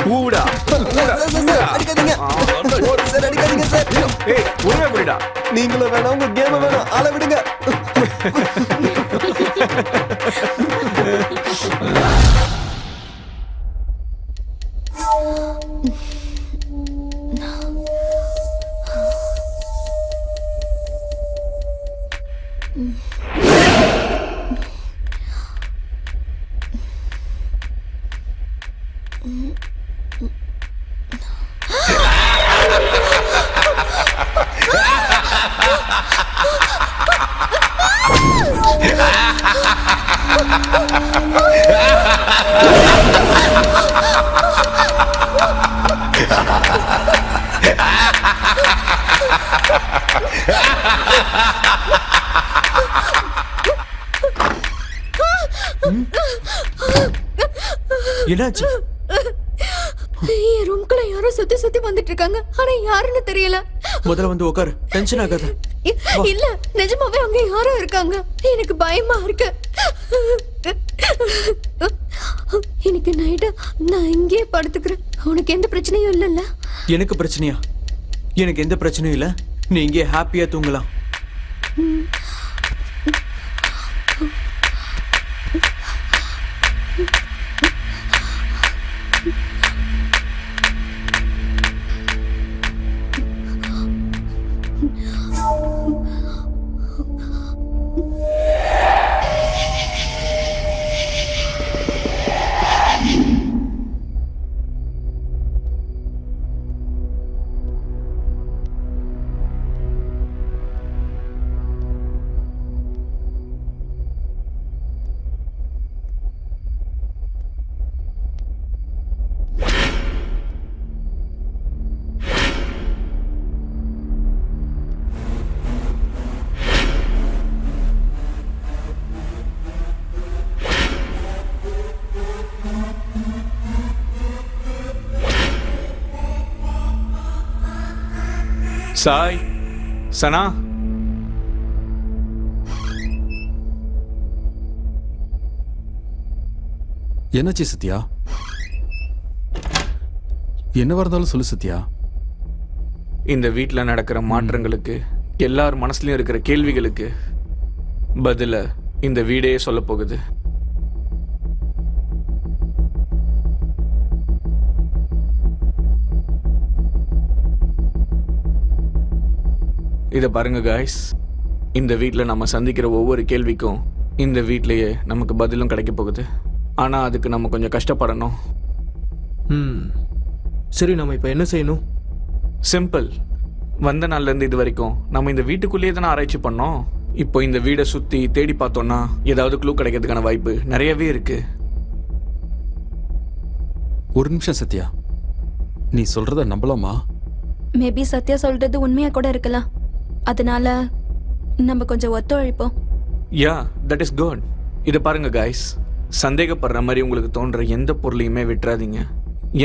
பூடா. அடிக்காதீங்க சார், அடிக்காதீங்க சார். ஏய், ஒழுங்கா புரிடா. நீங்களும் வேணாம், உங்க கேம் வேணாம், ஆள விடுங்க. என்னாச்சு? என் ரூம்குள்ள யாரோ சுத்தி சுத்தி வந்துட்டு இருக்காங்க. ஆனா யாருன்னு தெரியல. முதல்ல வந்து உட்காரு, டென்ஷன் ஆகாத. இல்ல, நிஜமாவே அங்க யாரோ இருக்காங்க. எனக்கு பயமா இருக்கு. எனக்கு நைட்டு நான் இங்கே படுத்துக்கிறேன். உனக்கு எந்த பிரச்சனையும் இல்லைல்ல? எனக்கு பிரச்சனையா? எனக்கு எந்த பிரச்சனையும் இல்ல. நீ இங்கே ஹாப்பியா தூங்கலாம். சாய், சனா, என்னாச்சு சத்யா? என்னவா இருந்தாலும் சொல்லு சத்யா. இந்த வீட்டில் நடக்கிற மாற்றங்களுக்கு, எல்லார் மனசுலயும் இருக்கிற கேள்விகளுக்கு பதில இந்த வீடே சொல்ல போகுது. இதை பாருங்க காய்ஸ், இந்த வீட்டில் நம்ம சந்திக்கிற ஒவ்வொரு கேள்விக்கும் இந்த வீட்டிலேயே நமக்கு பதிலும் கிடைக்க போகுது. ஆனால் அதுக்கு நம்ம கொஞ்சம் கஷ்டப்படணும். சரி, நம்ம இப்போ என்ன செய்யணும்? சிம்பிள். வந்த நாள்லேருந்து இது வரைக்கும் நம்ம இந்த வீட்டுக்குள்ளேயே தானே ஆராய்ச்சி பண்ணோம். இப்போ இந்த வீடை சுற்றி தேடி பார்த்தோன்னா ஏதாவது க்ளூ கிடைக்கிறதுக்கான வாய்ப்பு நிறையவே இருக்கு. ஒரு நிமிஷம் சத்யா, நீ சொல்றத நம்பலாமா? மேபி சத்யா சொல்றது உண்மையா கூட இருக்கலாம். அதனால நம்ம கொஞ்சம் ஒத்துழைப்போம். யா, தட் இஸ் குட். இதை பாருங்க காய்ஸ், சந்தேகப்படுற மாதிரி உங்களுக்கு தோன்ற எந்த பொருளையுமே விட்டுறாதீங்க.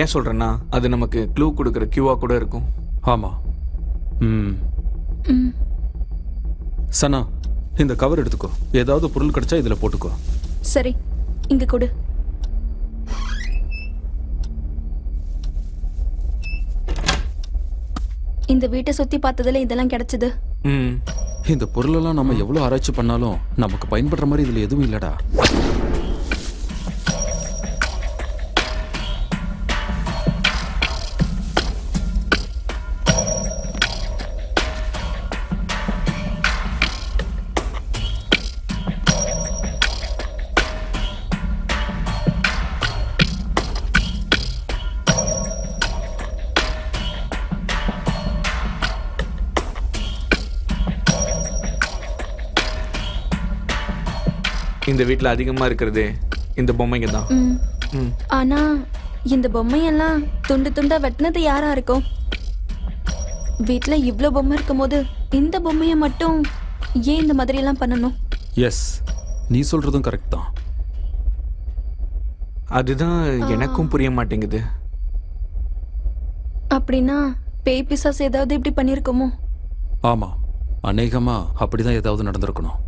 ஏன் சொல்றேன்னா, அது நமக்கு க்ளூ கொடுக்குற கியூவா கூட இருக்கும். ஆமா. சனா, இந்த கவர் எடுத்துக்கோ. ஏதாவது பொருள் கிடைச்சா இதுல போட்டுக்கோ. சரி, இங்க கொடு. இந்த வீட்டை சுத்தி பார்த்ததுல இதெல்லாம் கிடைச்சது. இந்த பொருளெல்லாம் நம்ம எவ்வளவு ஆராய்ச்சி பண்ணாலும் நமக்கு பயன்படுற மாதிரி இதுல எதுவும் இல்லடா. இந்த வீட்டில் அதிகமாக இருக்கிறது இந்த பொம்மைங்க தான். ஆனா இந்த பொம்மையெல்லாம் துண்டு துண்டா வெட்டினது யாரா இருக்கும்? வீட்டுல இவ்ளோ பொம்மை இருக்கும்போது இந்த பொம்மையை மட்டும் ஏன் இந்த மாதிரி எல்லாம் பண்ணணும்? எஸ், நீ சொல்றதும் கரெக்ட் தான். அதுதான் எனக்கும் புரிய மாட்டேங்குது. அப்படின்னா பேய் பிசாசு ஏதாவது இப்படி பண்ணிருக்குமோ? ஆமா, அநேகமா அப்படிதான் ஏதாவது நடந்திருக்கணும்.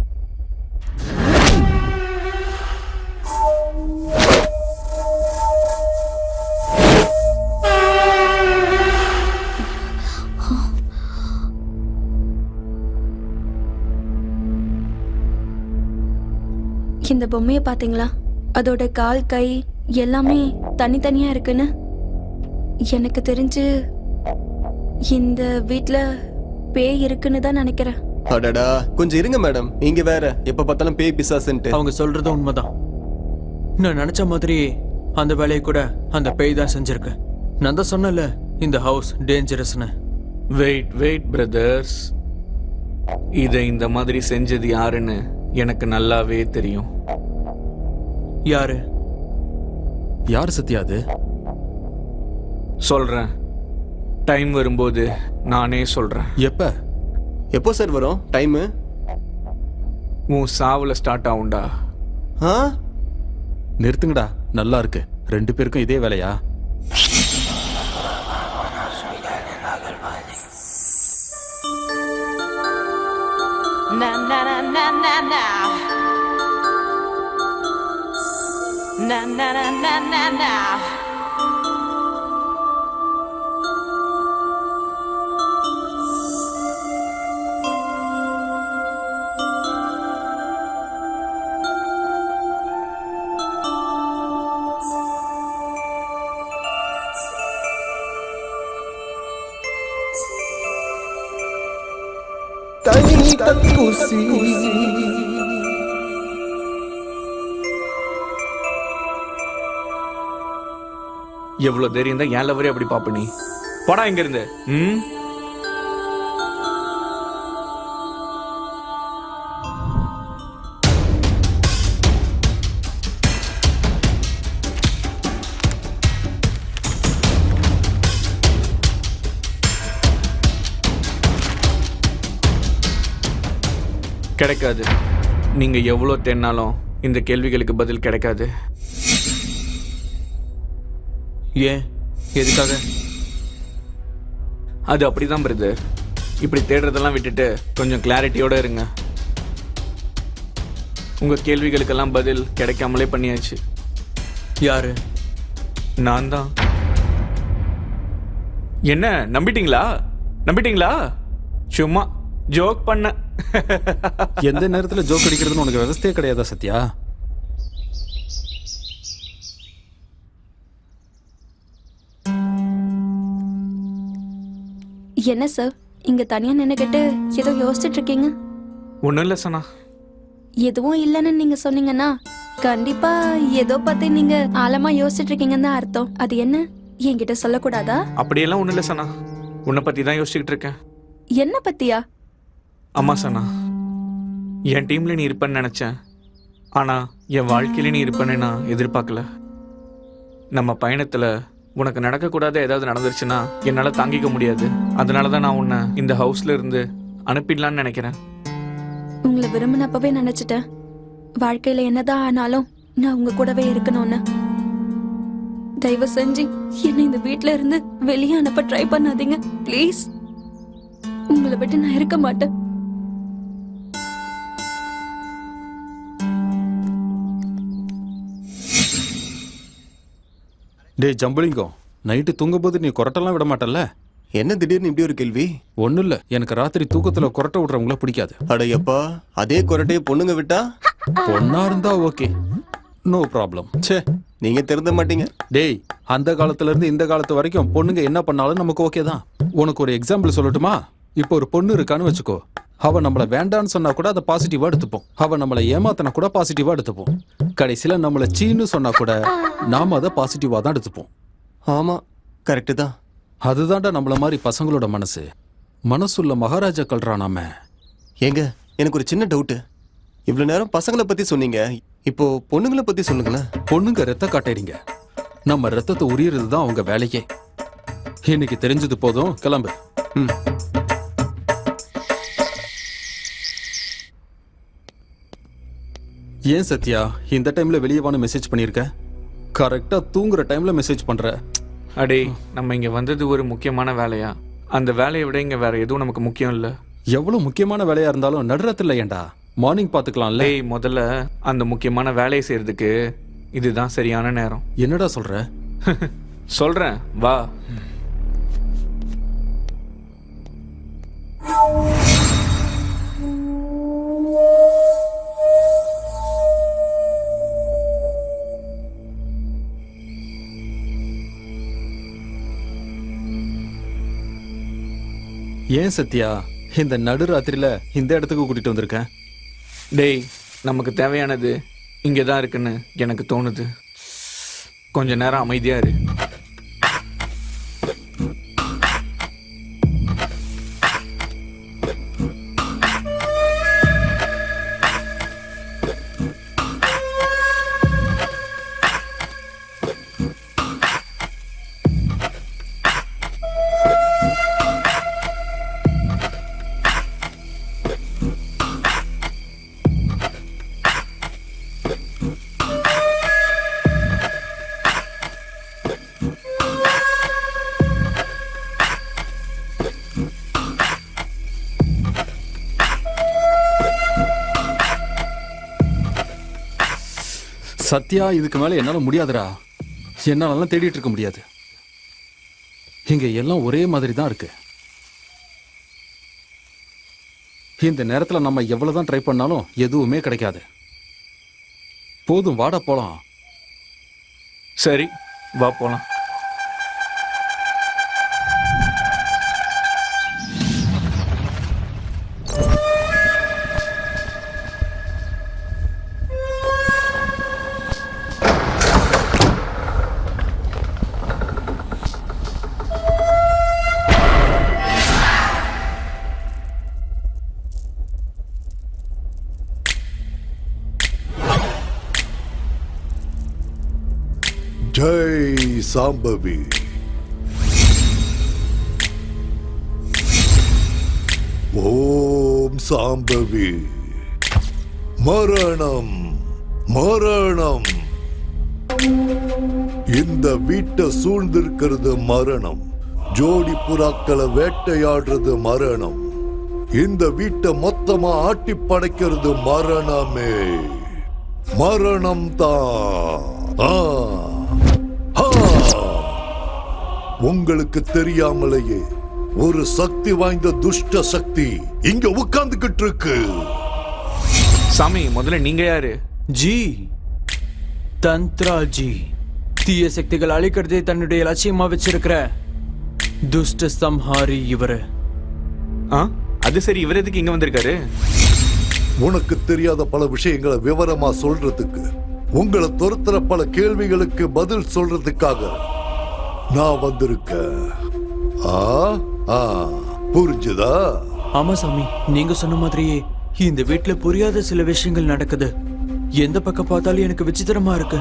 இந்த பொம்மையை பாத்தீங்களா? அதோட கால், கை எல்லாமே தனித்தனியா இருக்குன்னு. எனக்கு தெரிஞ்சு இந்த வீட்ல பேய் இருக்குன்னு தான் நினைக்கிறேன். அடடா, கொஞ்சம் இருங்க மேடம். இங்க வேற எப்ப பார்த்தாலும் பேய் பிசாசுன்ட்டு. அவங்க சொல்றது உண்மைதான். நான் நினைச்ச மாதிரி அந்த வேலையை கூட அந்த பேய் தான் செஞ்சிருக்கு. நான் தான் சொன்னல, இந்த ஹவுஸ் டேஞ்சரஸ்னு. Wait brothers. இதை இந்த மாதிரி செஞ்சது யாருன்னு எனக்கு நல்லாவே தெரியும். யாரு? யார் சத்யா அது? சொல்றேன், டைம் வரும்போது நானே சொல்றேன். எப்போ சார் வரும் டைமு? உன் சாவுல ஸ்டார்ட் ஆகும்டா. ஆ நிறுத்துங்கடா, நல்லா இருக்கு. 2 பேருக்கும் இதே வேலையா? எவ்வளவு தைரியம் தான் ஏன் லவரே அப்படி பாப்ப நீ? போடா இங்க இருந்து. கிடைக்காது. நீங்க எவ்வளவு தேடினாலும் இந்த கேள்விகளுக்கு பதில் கிடைக்காது. ஏன்? எதுக்காக? அது அப்படிதான் பிரதர். இப்படி தேடுறதெல்லாம் விட்டுட்டு கொஞ்சம் கிளாரிட்டியோட இருங்க. உங்க கேள்விகளுக்கெல்லாம் பதில் கிடைக்காமலே பண்ணியாச்சு. யாரு? நான் தான். என்ன நம்பிட்டீங்களா? சும்மா ஜோக் பண்ண. எந்த நேரத்துல ஜோக் அடிக்கிறதுன்னு உனக்கு விவசாயே கிடையாதா சத்யா? என்ன சார், இங்க தனியா நின்னுக்கிட்டு ஏதோ யோசிச்சுட்டு இருக்கீங்க? ஒன்றும் இல்லை சனா. எதுவும் இல்லைன்னு நீங்க சொன்னீங்கன்னா கண்டிப்பா ஏதோ பத்தி நீங்க ஆழமா யோசிச்சுட்டு இருக்கீங்கன்னு தான் அர்த்தம். அது என்ன, என்கிட்ட சொல்லக்கூடாதா? அப்படியெல்லாம் ஒன்றும் இல்லை சனா. உன்னை பத்தி தான் யோசிச்சுக்கிட்டு இருக்கேன். என்ன பத்தியா? ஆமா சனா, என் டீம்ல நீ இருப்பேன்னு நினைச்சேன். ஆனா என் வாழ்க்கையில நீ இருப்பேன்னு நான் எதிர்பார்க்கல. நம்ம பயணத்துல உனக்கு நடக்கக்கூடாத ஏதாவது நடந்துருச்சுன்னா என்னால் தாங்கிக்க முடியாது. அதனால தான் நான் உன்னை இந்த ஹவுஸ்ல இருந்து அனுப்பிடலான்னு நினைக்கிறேன். உங்களை விரும்பினப்பவே நினைச்சிட்டேன், வாழ்க்கையில என்னதான் ஆனாலும் நான் உங்க கூடவே இருக்கணும்னு. தயவு செஞ்சு என்னை இந்த வீட்ல இருந்து வெளியே அனுப்ப ட்ரை பண்ணாதீங்க ப்ளீஸ். உங்களை விட்டு நான் இருக்க மாட்டேன். டேய் ஜம்புலிங்கம், நைட்டு தூங்கும்போது நீ கொரட்டெல்லாம் விட மாட்டல்ல? என்ன திடீர்னு இப்படி ஒரு கேள்வி? ஒன்றும் இல்லை, எனக்கு ராத்திரி தூக்கத்துல கொரட்டை விடுறவங்கள பிடிக்காது. அடையப்பா, அதே கொரட்டையை பொண்ணுங்க விட்டா? பொண்ணா இருந்தா ஓகே, நோ ப்ராப்ளம். ச்சே, நீங்க திருந்த மாட்டீங்க. டேய், அந்த காலத்துல இருந்து இந்த காலத்து வரைக்கும் பொண்ணுங்க என்ன பண்ணாலும் நமக்கு ஓகே தான். உனக்கு ஒரு எக்ஸாம்பிள் சொல்லட்டுமா? இப்போ ஒரு பொண்ணு இருக்கான்னு வச்சுக்கோ, அவ நம்மள வேண்டான்னு சொன்னா கூட அதை பாசிட்டிவா எடுத்துப்போம். அவ நம்மளை ஏமாத்தினா கூட பாசிட்டிவா எடுத்துப்போம். கடைசியில நம்மள சீன்னு சொன்னா கூட நாம அதை பாசிட்டிவா தான் எடுத்துப்போம். ஆமா, கரெக்டு தான். அதுதான்டா நம்மள மாதிரி பசங்களோட மனசுள்ள மகாராஜா கல்றா நாம. ஏங்க, எனக்கு ஒரு சின்ன டவுட்டு. இவ்வளவு நேரம் பசங்களை பத்தி சொன்னீங்க, இப்போ பொண்ணுங்களை பத்தி சொல்லுங்களேன். பொண்ணுங்க ரத்த காட்டேறீங்க, நம்ம ரத்தத்தை உரியறது தான் அவங்க வேலையே. இன்னைக்கு தெரிஞ்சது போதும், கிளம்பு. ஏன் சத்யா இந்த டைம்ல வெளியே வான்னு மெசேஜ் பண்ணிருக்க? கரெக்டா தூங்குற டைம்ல மெசேஜ் பண்ற. அடே, நம்ம இங்க வந்தது ஒரு முக்கியமான வேலையா? அந்த வேலையை விட இங்க வேற எதுவும் நமக்கு முக்கியம் இல்ல. எவ்வளவு முக்கியமான வேலையா இருந்தாலும் நடுராத்திரில ஏன்டா? மார்னிங் பாத்துக்கலாம்ல. டேய், முதல்ல அந்த முக்கியமான வேலையை செய்யறதுக்கு இதுதான் சரியான நேரம். என்னடா சொல்ற? சொல்றேன், வா. ஏன் சத்யா இந்த நடுராத்திரில இந்த இடத்துக்கு கூட்டிட்டு வந்திருக்கேன்? டேய், நமக்கு தேவையானது இங்கே தான் இருக்குன்னு எனக்கு தோணுது. கொஞ்ச நேரம் அமைதியா இரு. சத்யா, இதுக்கு மேல என்னால முடியாதுடா. என்னாலலாம் தேடிட்டு இருக்க முடியாது. இங்க எல்லாம் ஒரே மாதிரி தான் இருக்கு. இந்த நேரத்துல நம்ம எவ்வளவுதான் ட்ரை பண்ணாலும் எதுவுமே கிடைக்காது. போதும், வாடா போலாம். சரி, வா போலாம். ஜெய் சாம்பவி. ஓம் சாம்பவி. மரணம், மரணம். இந்த வீட்டை சூழ்ந்திருக்கிறது மரணம். ஜோடி புறாக்களை வேட்டையாடுறது மரணம். இந்த வீட்டை மொத்தமா ஆட்டி படைக்கிறது மரணமே. மரணம் தான். உங்களுக்கு தெரியாமலேயே ஒரு சக்தி வாய்ந்த துஷ்ட சக்தி இங்க உட்கார்ந்துகிட்டு இருக்கு. சாமி, முதல்ல நீங்க யாரு? ஜி, தந்த்ரா ஜி. தீய சக்திகள் அழிக்கிறதே தன்னுடைய லட்சியமா வச்சிருக்கிற துஷ்ட சம்ஹாரி இவரு. அது சரி, இவர் எதுக்கு இங்க வந்திருக்காரு? உனக்கு தெரியாத பல விஷயங்களை விவரமா சொல்றதுக்கு, உங்களை துரத்துற பல கேள்விகளுக்கு பதில் சொல்றதுக்காக நான் வந்திருக்கேன். புரிஞ்சுதா? ஆமா சாமி, நீங்க சொன்ன மாதிரியே இந்த வீட்டுல புரியாத சில விஷயங்கள் நடக்குது. எந்த பக்கம் பார்த்தாலும் எனக்கு விசித்திரமா இருக்கு.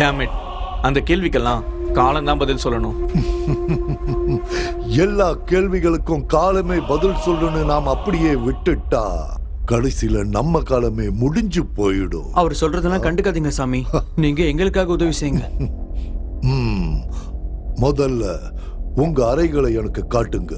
டேமிட், அந்த கேள்விக்கெல்லாம் காலம் தான் பதில் சொல்லணும். எல்லா கேள்விகளுக்கும் காலமே பதில் சொல்லணும். நாம் அப்படியே விட்டுட்டா கடைசியில நம்ம காலமே முடிஞ்சு போயிடும். அவர் சொல்றதெல்லாம் கண்டுக்காதீங்க சாமி. நீங்க எங்களுக்காக உதவி செய்யுங்க. முதல்ல உங்க அறைகளை எனக்கு காட்டுங்க.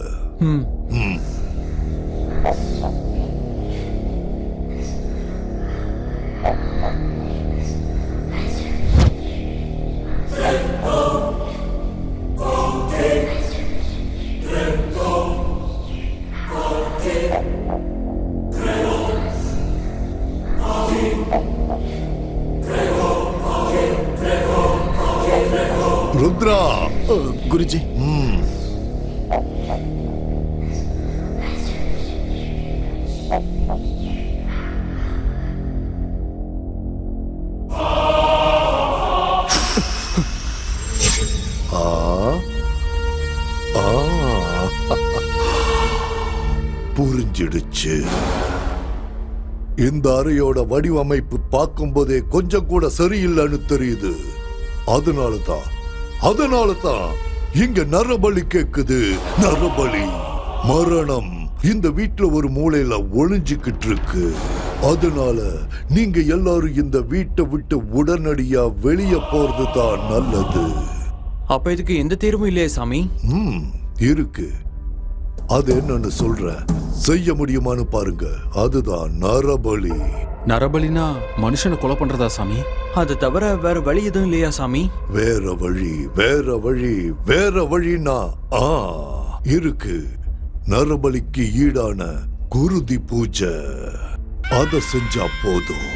ருத்ரா. குருஜி. புரிஞ்சிடுச்சு. இந்த அறையோட வடிவமைப்பு பார்க்கும் போதே கொஞ்சம் கூட சரியில்லைன்னு தெரியுது. அதனாலதான் இங்க நரபலி கேக்குது. நரபலி, மரணம் இந்த வீட்டுல ஒரு மூலையில ஒளிஞ்சுக்கிட்டு இருக்கு. அதனால நீங்க எல்லாரும் இந்த வீட்டை விட்டு உடனடியா வெளியே போறது தான் நல்லது. அப்ப இதுக்கு எந்த தீர்வும் இல்லையே சாமி? இருக்கு. அது என்னன்னு சொல்றேன். செய்ய முடியுமான்னு பாருங்க. அதுதான் நரபலி. நரபலினா மனுஷனை கொலை பண்றதா சாமி? அது தவிர வேற வழி எதுவும் இல்லையா சாமி? வேற வழினா இருக்கு. நரபலிக்கு ஈடான குருதி பூஜை, அத செஞ்சா போதும்.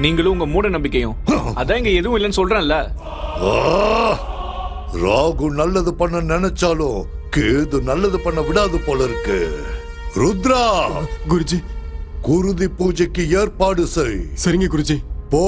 நீங்களும் உங்க மூட நம்பிக்கையும். அதான் இங்க எதுவும் இல்லைன்னு சொல்றேன்ல. ராகு நல்லது பண்ண நினைச்சாலும் கேது நல்லது பண்ண விடாது போல இருக்கு. ருத்ரா. குருஜி, குருதி பூஜைக்கு ஏற்பாடு செய். சரிங்க குருஜி. போ.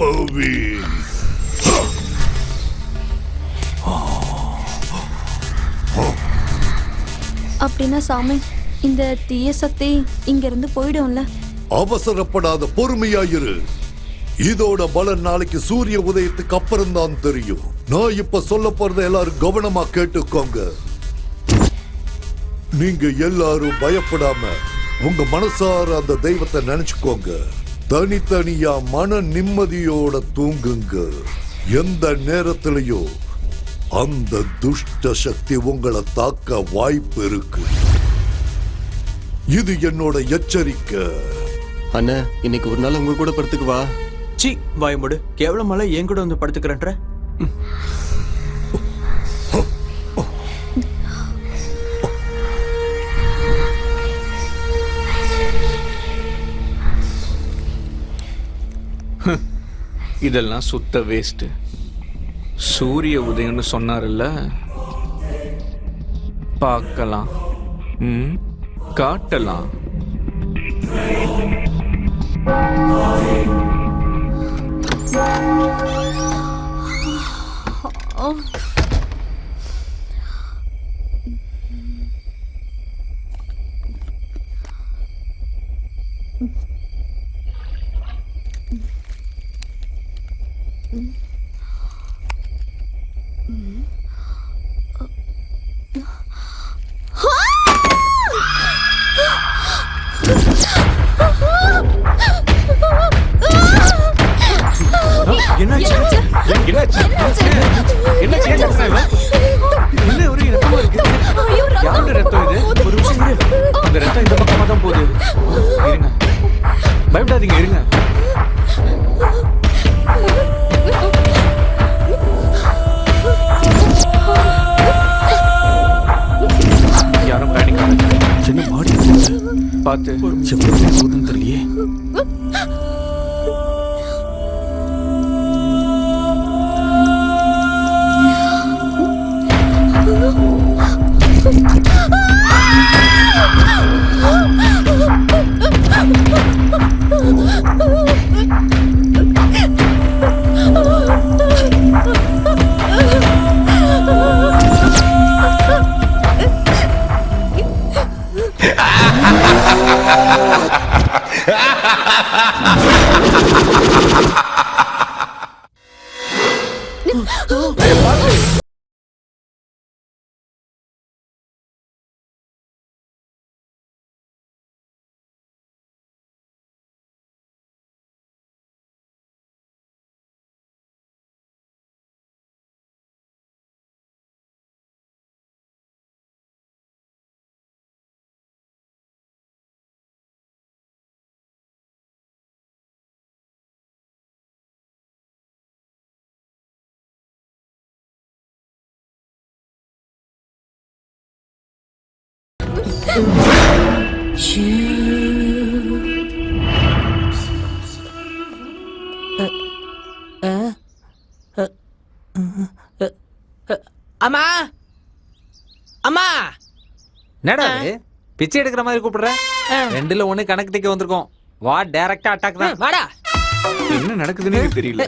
ஆவி. அப்படின்னா சாமி இந்த தீய சக்தி இங்க இருந்து போயிடும்ல? அவசரப்படாத, பொறுமையாயிரு. இதோட பலன் நாளைக்கு சூரிய உதயத்துக்கு அப்புறம் தான் தெரியும். நான் இப்ப சொல்ல போறத எல்லாரும் கவனமா கேட்டுக்கோங்க. நீங்க எல்லாரும் பயப்படாம உங்க மனசார அந்த தெய்வத்தை நினைச்சுக்கோங்க. தனித்தனியா மன நிம்மதியோட தூங்குங்க. எந்த நேரத்திலையும் அந்த துஷ்ட சக்தி உங்களை தாக்க வாய்ப்பு இருக்கு. இது என்னோட எச்சரிக்கை. அண்ணா இன்னைக்கு ஒரு நாள் உங்க கூட படுத்துக்கு வா. சி வாயமுடு, கேவலமால என் கூட வந்து படுத்துக்கிறேன்ற. இதெல்லாம் சுத்த வேஸ்ட். சூரிய உதயம்னு சொன்னார்ல, பார்க்கலாம், காட்டலாம். என்னாச்சு? என்னாச்சு? என்னாச்சு? என்ன ஒரு ரத்தமா இருக்கு? யாரோட ரத்தம் இது? ஒரு நிமிஷம் இரு. அந்த ரத்தம் இந்த பக்கமா தான் போகுது. இருங்க, பயப்படாதீங்க, இருங்க. யாரும் பேனிக் ஆகாதீங்க. சின்ன பாடி பார்த்து எவ்வளவு போகுதுன்னு தெரியலையே. அம்மா அம்மா, என்னடா இது பிச்சை எடுக்கிற மாதிரி கூப்பிடுற? ரெண்டுல ஒண்ணு கணக்கு திக்க வந்திருக்கோம். வா, டைரக்டா அட்டாக் தான். வாடா. என்ன நடக்குதுன்னு எனக்கு தெரியல.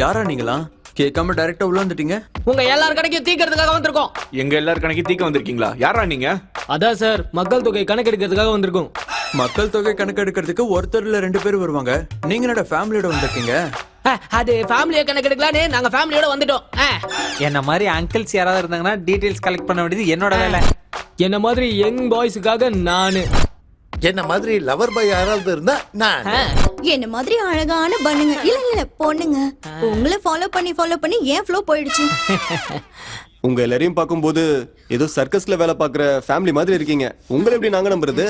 யாரா நீங்களா? கேட்காம டைரக்டா உள்ள வந்துட்டீங்க. உங்க எல்லார் கணக்கையும் தீக்கிறதுக்காக வந்திருக்கோம். எங்க எல்லாரும் கணக்கு தீக்க வந்திருக்கீங்களா? யாரா நீங்க? அதான் சார், மக்கள் தொகை கணக்கு எடுக்கிறதுக்காக வந்திருக்கோம். மக்கள் தொகை கணக்கு எடுக்கிறதுக்கு ஒருத்தர்ல 2 பேர் வருவாங்க. நீங்க என்னோட ஃபேமிலியோட வந்திருக்கீங்க. அது ஃபேமிலியை கணக்கு எடுக்கலான்னு நாங்க ஃபேமிலியோட வந்துட்டோம். என்ன மாதிரி அங்கிள்ஸ் யாராவது இருந்தாங்கன்னா டீடைல்ஸ் கலெக்ட் பண்ண வேண்டியது என்னோட வேலை. என்ன மாதிரி யங் பாய்ஸுக்காக நானு, என்ன மாதிரி லவர் பாய் யாராவது இருந்தா நான். என்ன மாதிரி அழகான பண்ணுங்க, இல்ல பொண்ணுங்க உங்களை ஃபாலோ பண்ணி ஏன் ஃப்ளோ போயிடுச்சு. உங்க எல்லாரையும் பார்க்கும்போது ஏதோ சர்க்கஸ்ல வேலை பார்க்குற ஃபேமிலி மாதிரி இருக்கீங்க. உங்களை எப்படி நாங்க நம்புறது?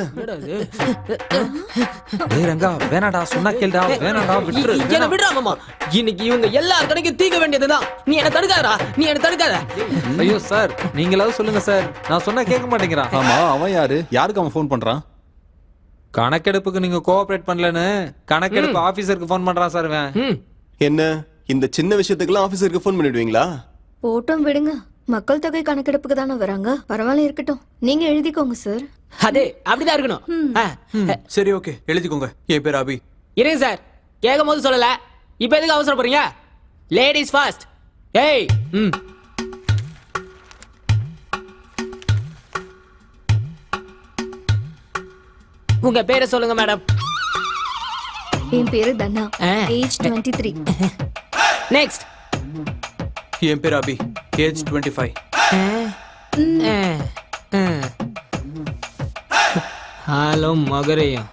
டேய் ரங்கா, வேணாடா, சொன்னா கேளுடா, வேணாடா, விட்டுரு. என்ன விடுறா மாமா, இன்னைக்கு இவங்க எல்லார் கணக்கையும் தீக்க வேண்டியதுதான். நீ என்ன தடுக்காதடா, நீ என்ன தடுக்காத. ஐயோ சார், நீங்களாவது சொல்லுங்க சார், நான் சொன்னா கேட்க மாட்டேங்கிறான். ஆமா, அவன் யாரு? யாருக்கு அவன் ஃபோன் பண்றான்? கணக்கெடுப்புக்கு நீங்க கோஆபரேட் பண்ணலன்னு கணக்கெடுப்பு ஆபீசருக்கு ஃபோன் பண்றான் சார் இவன். என்ன இந்த சின்ன விஷயத்துக்குலாம் ஆபீசருக்கு ஃபோன் பண்ணிடுவீங்களா? போட்டோம் விடுங்க, மக்கள் தொகை கணக்கெடுப்புக்கு தானே வராங்க. பரவாயில்ல, இருக்கட்டும். நீங்க எழுதிக்கோங்க சார். அதே அப்படிதான் இருக்கணும். சரி, ஓகே, எழுதிக்கோங்க. என் பேர் அபி. இருங்க சார், கேட்கும் போது சொல்லல, இப்ப எதுக்கு அவசரப்படுறீங்க? Ladies fast. ஏய், உங்க பேரை சொல்லுங்க மேடம். என் பேரு தனா, ஆ. ஏஜ் 23. நெக்ஸ்ட். என் பேர் அபி, ஏஜ் 25. ஹலோ மகரையும்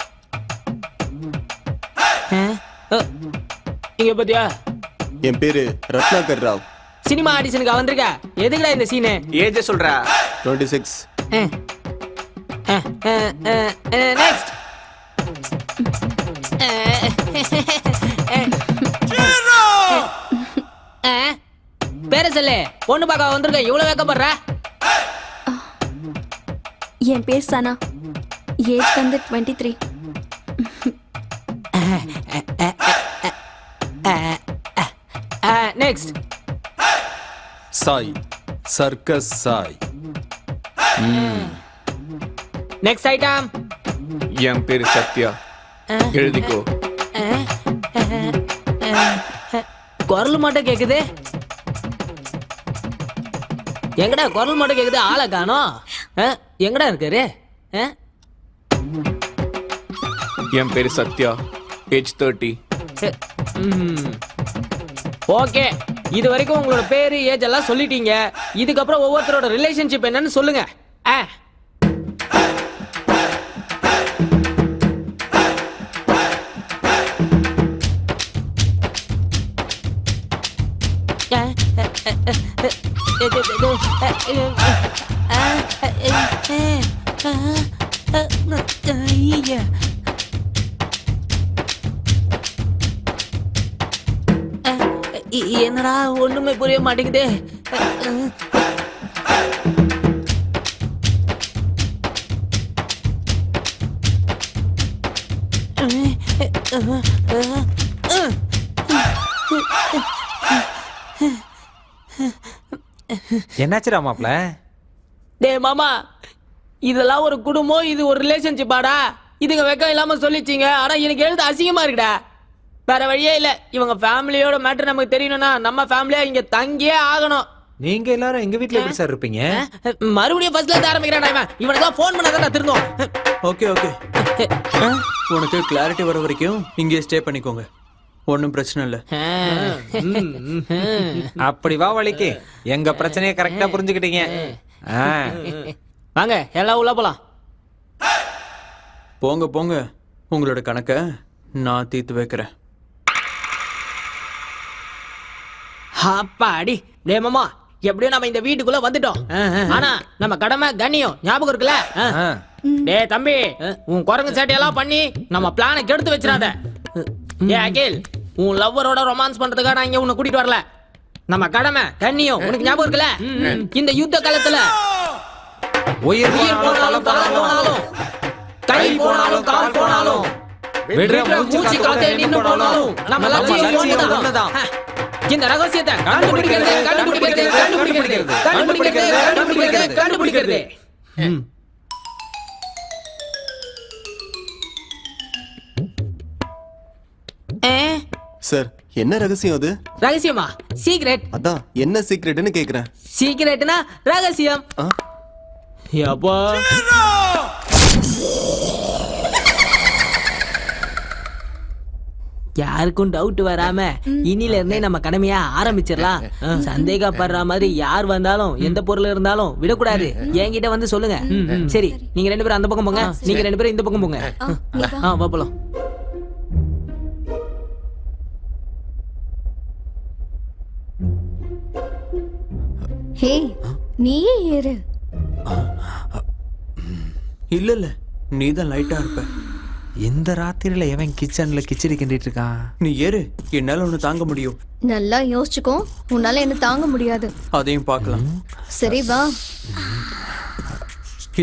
இங்க பாத்தியா? என் பேரு ரத்னாகர் ராவ், சினிமா ஆடிஷனுக்கு வந்திருக்க. எதுக்குடா இந்த சீனு? ஏஜே சொல்றா. 26. நெக்ஸ்ட். பேர சொல்லு. பொண்ணு பார்க்க வந்திருக்க, இவ்வளவு வைக்கப்படுற? என் பேர் சனா, ஏஜ் வந்து 23. Next. Sai, circus Sai. Next item. என் பேரு சத்யா, எழுதிக்கோ. குரல் மட்டும் கேக்குது. எங்கடா குரல் மட்டும் கேக்குது, ஆளை காணோம். எங்கடா இருக்காரு? என் பேரு சத்யா, ஏஜ் 30. ஓகே, இது வரைக்கும் உங்களோட பேரு ஏஜ் எல்லாம் சொல்லிட்டீங்க. இதுக்கப்புறம் ஒவ்வொருத்தரோட ரிலேஷன்ஷிப் என்னன்னு சொல்லுங்க. என்னடா ஒண்ணுமே புரிய மாட்டேங்குது. என்னாச்சுடா மாப்ள? டேய் மாமா, இதெல்லாம் ஒரு குடும்பம், இது ஒரு ரிலேஷன்ஷிப்பாடா. இதுங்க வெக்கம் இல்லாம சொல்லிச்சிங்க. ஆனா எனக்கு எழுத அசிங்கமா இருக்குடா. வேற வழியே இல்ல. இவங்க ஃபேமிலியோட மேட்டர் நமக்கு தெரியணும்னா நம்ம ஃபேமிலியா இங்க தங்கியே ஆகணும். நீங்க எல்லாரும் எங்க வீட்ல எப்படி சார் இருப்பீங்க? மறுபடியும் ஃபர்ஸ்ட்ல இருந்து ஆரம்பிக்கிறான் இவன். இவனுக்கு ஃபோன் பண்ணாதான் திருந்தோம். ஓகே ஓகே, உனக்கு கிளாரிட்டி வர வரைக்கும் இங்கே ஸ்டே பண்ணிக்கோங்க, ஒன்றும் பிரச்சனை இல்லை. அப்படி வா வலிக்கு, எங்க பிரச்சனையை கரெக்டா புரிஞ்சுக்கிட்டீங்க. வாங்க எல்லாம் உள்ள போலாம். போங்க போங்க, உங்களோட கணக்கை நான் தீர்த்து வைக்கிறேன். அப்பாடி. டேய் மாமா, எப்படியும் நம்ம இந்த வீட்டுக்குள்ள வந்துட்டோம். ஆனா நம்ம கடமை கண்ணியம் ஞாபகம் இருக்குல்ல? டேய் தம்பி, உன் குரங்கு சேட்டையெல்லாம் பண்ணி நம்ம பிளானை கெடுத்து வச்சிடாத. ஏ அகில், உன் லவ்வரோட ரொமான்ஸ் பண்றதுக்காக நான் இங்க உன்னை கூட்டிட்டு வரல. நம்ம கடமை கண்ணியம் உனக்கு ஞாபகம் இருக்குல்ல? இந்த யுத்த காலத்துல உயிர் போனாலும் தலை போனாலும், கை போனாலும் கால் போனாலும், மூச்சு காத்தே நின்னு போனாலும் நம்ம லட்சியம் ஒண்ணுதான். இந்த ரகசியத்தை கண்டுபிடிக்கிறது கண்டுபிடிக்கிறது கண்டுபிடிக்கிறது கண்டுபிடிக்கிறது கண்டுபிடிக்கிறது கண்டுபிடிக்கிறது. சார், என்ன ரகசியம் அது? ரகசியமா? சீக்ரெட். அதான் என்ன சீக்ரெட்னு கேக்குறேன். சீக்ரெட்னா ரகசியம். அப்பா யாருக்கும் டவுட் வராம இனில இருந்தே நம்ம கடமையா ஆரம்பிச்சிடலாம். சந்தேகப்படுற மாதிரி யார் வந்தாலும் எந்த பொருள் இருந்தாலும் விடக்கூடாது. என்கிட்ட வந்து சொல்லுங்க. சரி, நீங்க 2 பேரும் அந்த பக்கம் போங்க, நீங்க 2 பேரும் இந்த பக்கம் போங்க. வா போலாம். ஹே, நீயே ஏறு. இல்ல இல்ல, நீ தான் லைட்டா இருப்ப. இந்த ராத்திரியில எவன் கிச்சன்ல கிச்சடி கிண்டிட்டு இருக்கான்? நீ ஏறு, என்னால உன்னை தாங்க முடியும். நல்லா யோசிச்சுக்கோ, உன்னால என்ன தாங்க முடியாது. அதையும் பார்க்கலாம். சரி வா.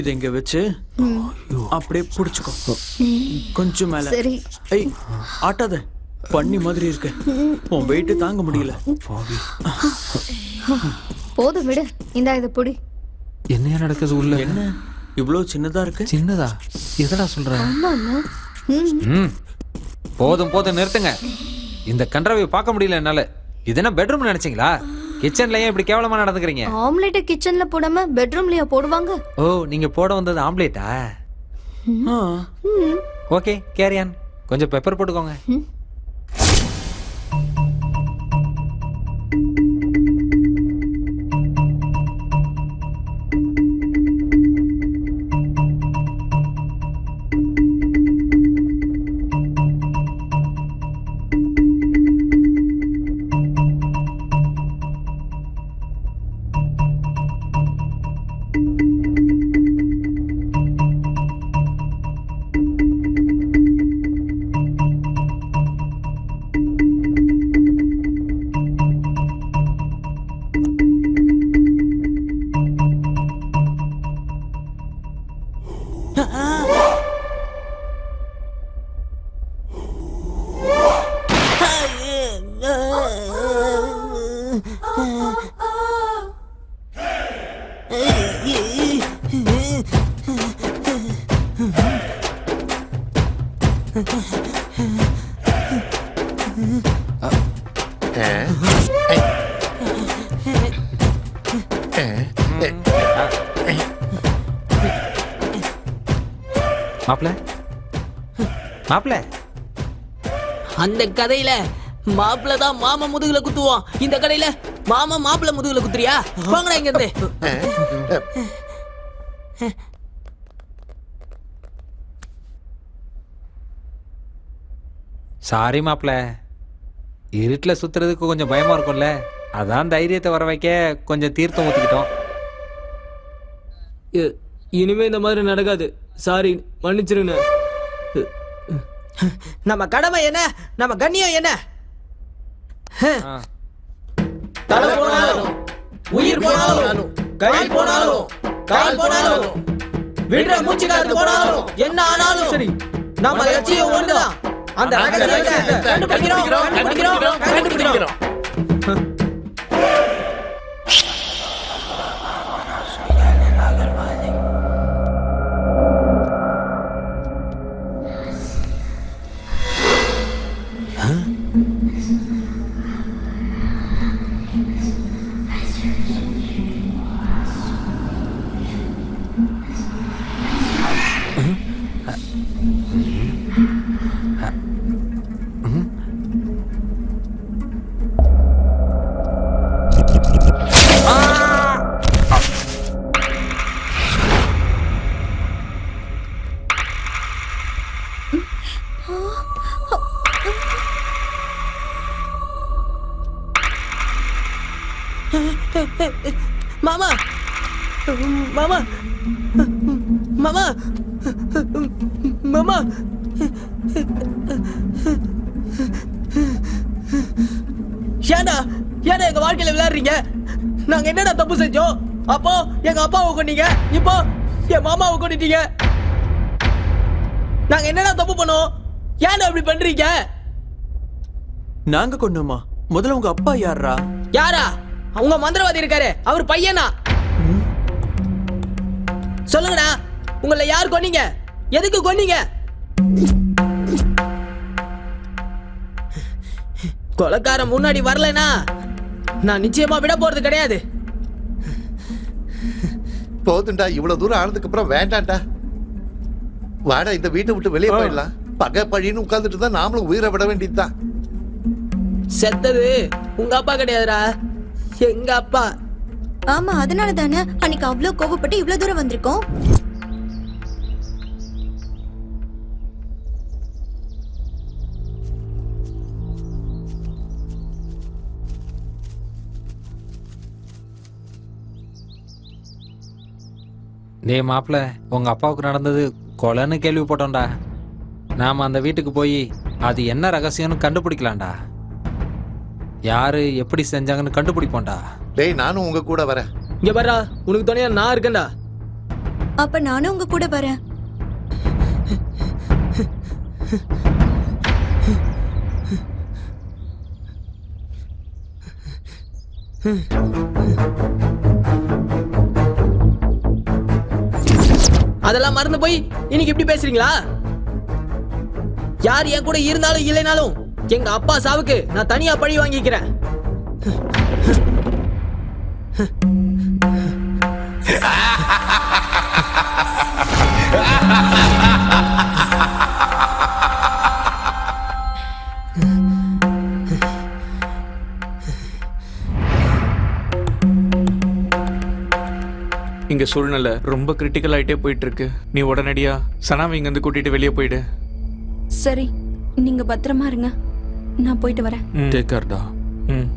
இதை இங்க வச்சு அப்படியே புடிச்சுக்கோ. கொஞ்சம் மேல. சரி. ஐய், ஆட்டாத, பண்ணி மாதிரி இருக்க. உன் வெயிட் தாங்க முடியல. போதும் விடு. இந்தா இதை பொடி. என்ன நடக்குது உள்ள? என்ன இவ்வளவு சின்னதா இருக்கு? சின்னதா? எதடா சொல்ற? ஆமாண்ணா. போதும் போதும் நிறுத்துங்க. இந்த கன்றாவை பார்க்க முடியல என்னால. இது என்ன பெட்ரூம் நினைச்சீங்களா? கிச்சன்ல ஏன் இப்படி கேவலமா நடந்துக்கிறீங்க? ஆம்லெட் கிச்சன்ல போடாம பெட்ரூம்லயா போடுவாங்க? ஓ, நீங்க போட வந்தது ஆம்லேட்டா? Okay, carry on. கொஞ்சம் பெப்பர் போட்டுக்கோங்க. மாப்ள மாப்ள, அந்த கதையில மாப்பிள்ள தான் மாமா முதுகுல குத்துவான். இந்த கடையில மாமா மாப்பிள்ள முதுகுல குத்துறியா? வாங்கடா இங்க இருந்து. சாரி மாப்ள, இருட்டில் சுத்துறதுக்கு கொஞ்சம் பயமா இருக்கும்ல, அதான் தைரியத்தை வர வைக்க கொஞ்சம் தீர்த்தம் ஊத்திக்கிட்டோம். இனிமே இந்த மாதிரி நடக்காது. சாரி, மன்னிச்சிருங்க. நம்ம கடமை என்ன, நம்ம கண்ணியம் என்ன? தலை போனாலும், உயிர் போனாலும், கை போனாலும், கால் போனாலும், விடுற மூச்சு காத்து போனாலும், என்ன ஆனாலும் சரி, நம்ம லட்சியம் ஒண்ணுதான். அந்த ரகசியத்தை கண்டுபிடிக்கிறோம். மாமா, மாமா, மாமா, மாமா, ஏண்டா ஏண்டா எங்க வாழ்க்கையில விளையாடுறீங்க? நாங்க என்னடா தப்பு செஞ்சோம்? அப்போ எங்க அப்பாவை கொன்னீங்க, இப்போ என் மாமாவை கொன்னிட்டீங்க. நாங்க என்னடா தப்பு பண்ணோம்? ஏன்டா இப்படி பண்றீங்க? நாங்க கொண்டோமா? முதல்ல உங்க அப்பா யாரா? யாரா? உங்க மந்திரவாதி இருக்காரு, அவர் பையனா? சொல்லுங்கடா, உங்களை யார் கொன்னீங்க? எதுக்கு கொன்னீங்க? கொலைக்காரன் முன்னாடி வரலனா நான் நிச்சயமா விட போறது கிடையாது. போதுண்டா, இவ்வளவு தூரம் ஆனதுக்கு அப்புறம் வேண்டாம்டா. வாடா, இந்த வீட்டை விட்டு வெளியே போயிடலாம். பகை பழின்னு உட்கார்ந்துட்டு தான் நாமளும் உயிரை விட வேண்டியதுதான். செத்தது உங்க அப்பா கிடையாதுடா, எங்க அப்பா. ஆமா, அதனால தானே அன்னைக்கு அவ்வளவு கோவப்பட்டு இவ்வளவு தூரம் வந்திருக்கோம். டேய் மாப்பிள்ள, உங்க அப்பாவுக்கு நடந்தது கொலைன்னு கேள்விப்பட்டோம்டா. நாம அந்த வீட்டுக்கு போய் அது என்ன ரகசியம்னு கண்டுபிடிக்கலாம்டா. யாரு எப்படி செஞ்சாங்கன்னு கண்டுபிடிப்போம்டா. டேய், நானும் உங்க கூட வரேன். இங்க பாரா, உனக்கு துணையா நான் இருக்கேன்டா. அப்ப நானும் உங்க கூட வரேன். அதெல்லாம் மறந்து போய் இன்னைக்கு இப்படி பேசுறீங்களா? யார் என் கூட இருந்தாலும் இல்லைனாலும் எங்க அப்பா சாவுக்கு நான் தனியா பழி வாங்கிக்கிறேன். இங்க சூழ்நிலை ரொம்ப கிரிட்டிக்கல் ஆயிட்டே போயிட்டு இருக்கு. நீ உடனடியா சனாவை இங்க இருந்து கூட்டிட்டு வெளியே போயிடு. சரி, நீங்க பத்திரமா இருங்க, நான் போயிட்டு வரேன். டேக் கேர்டா. ம்.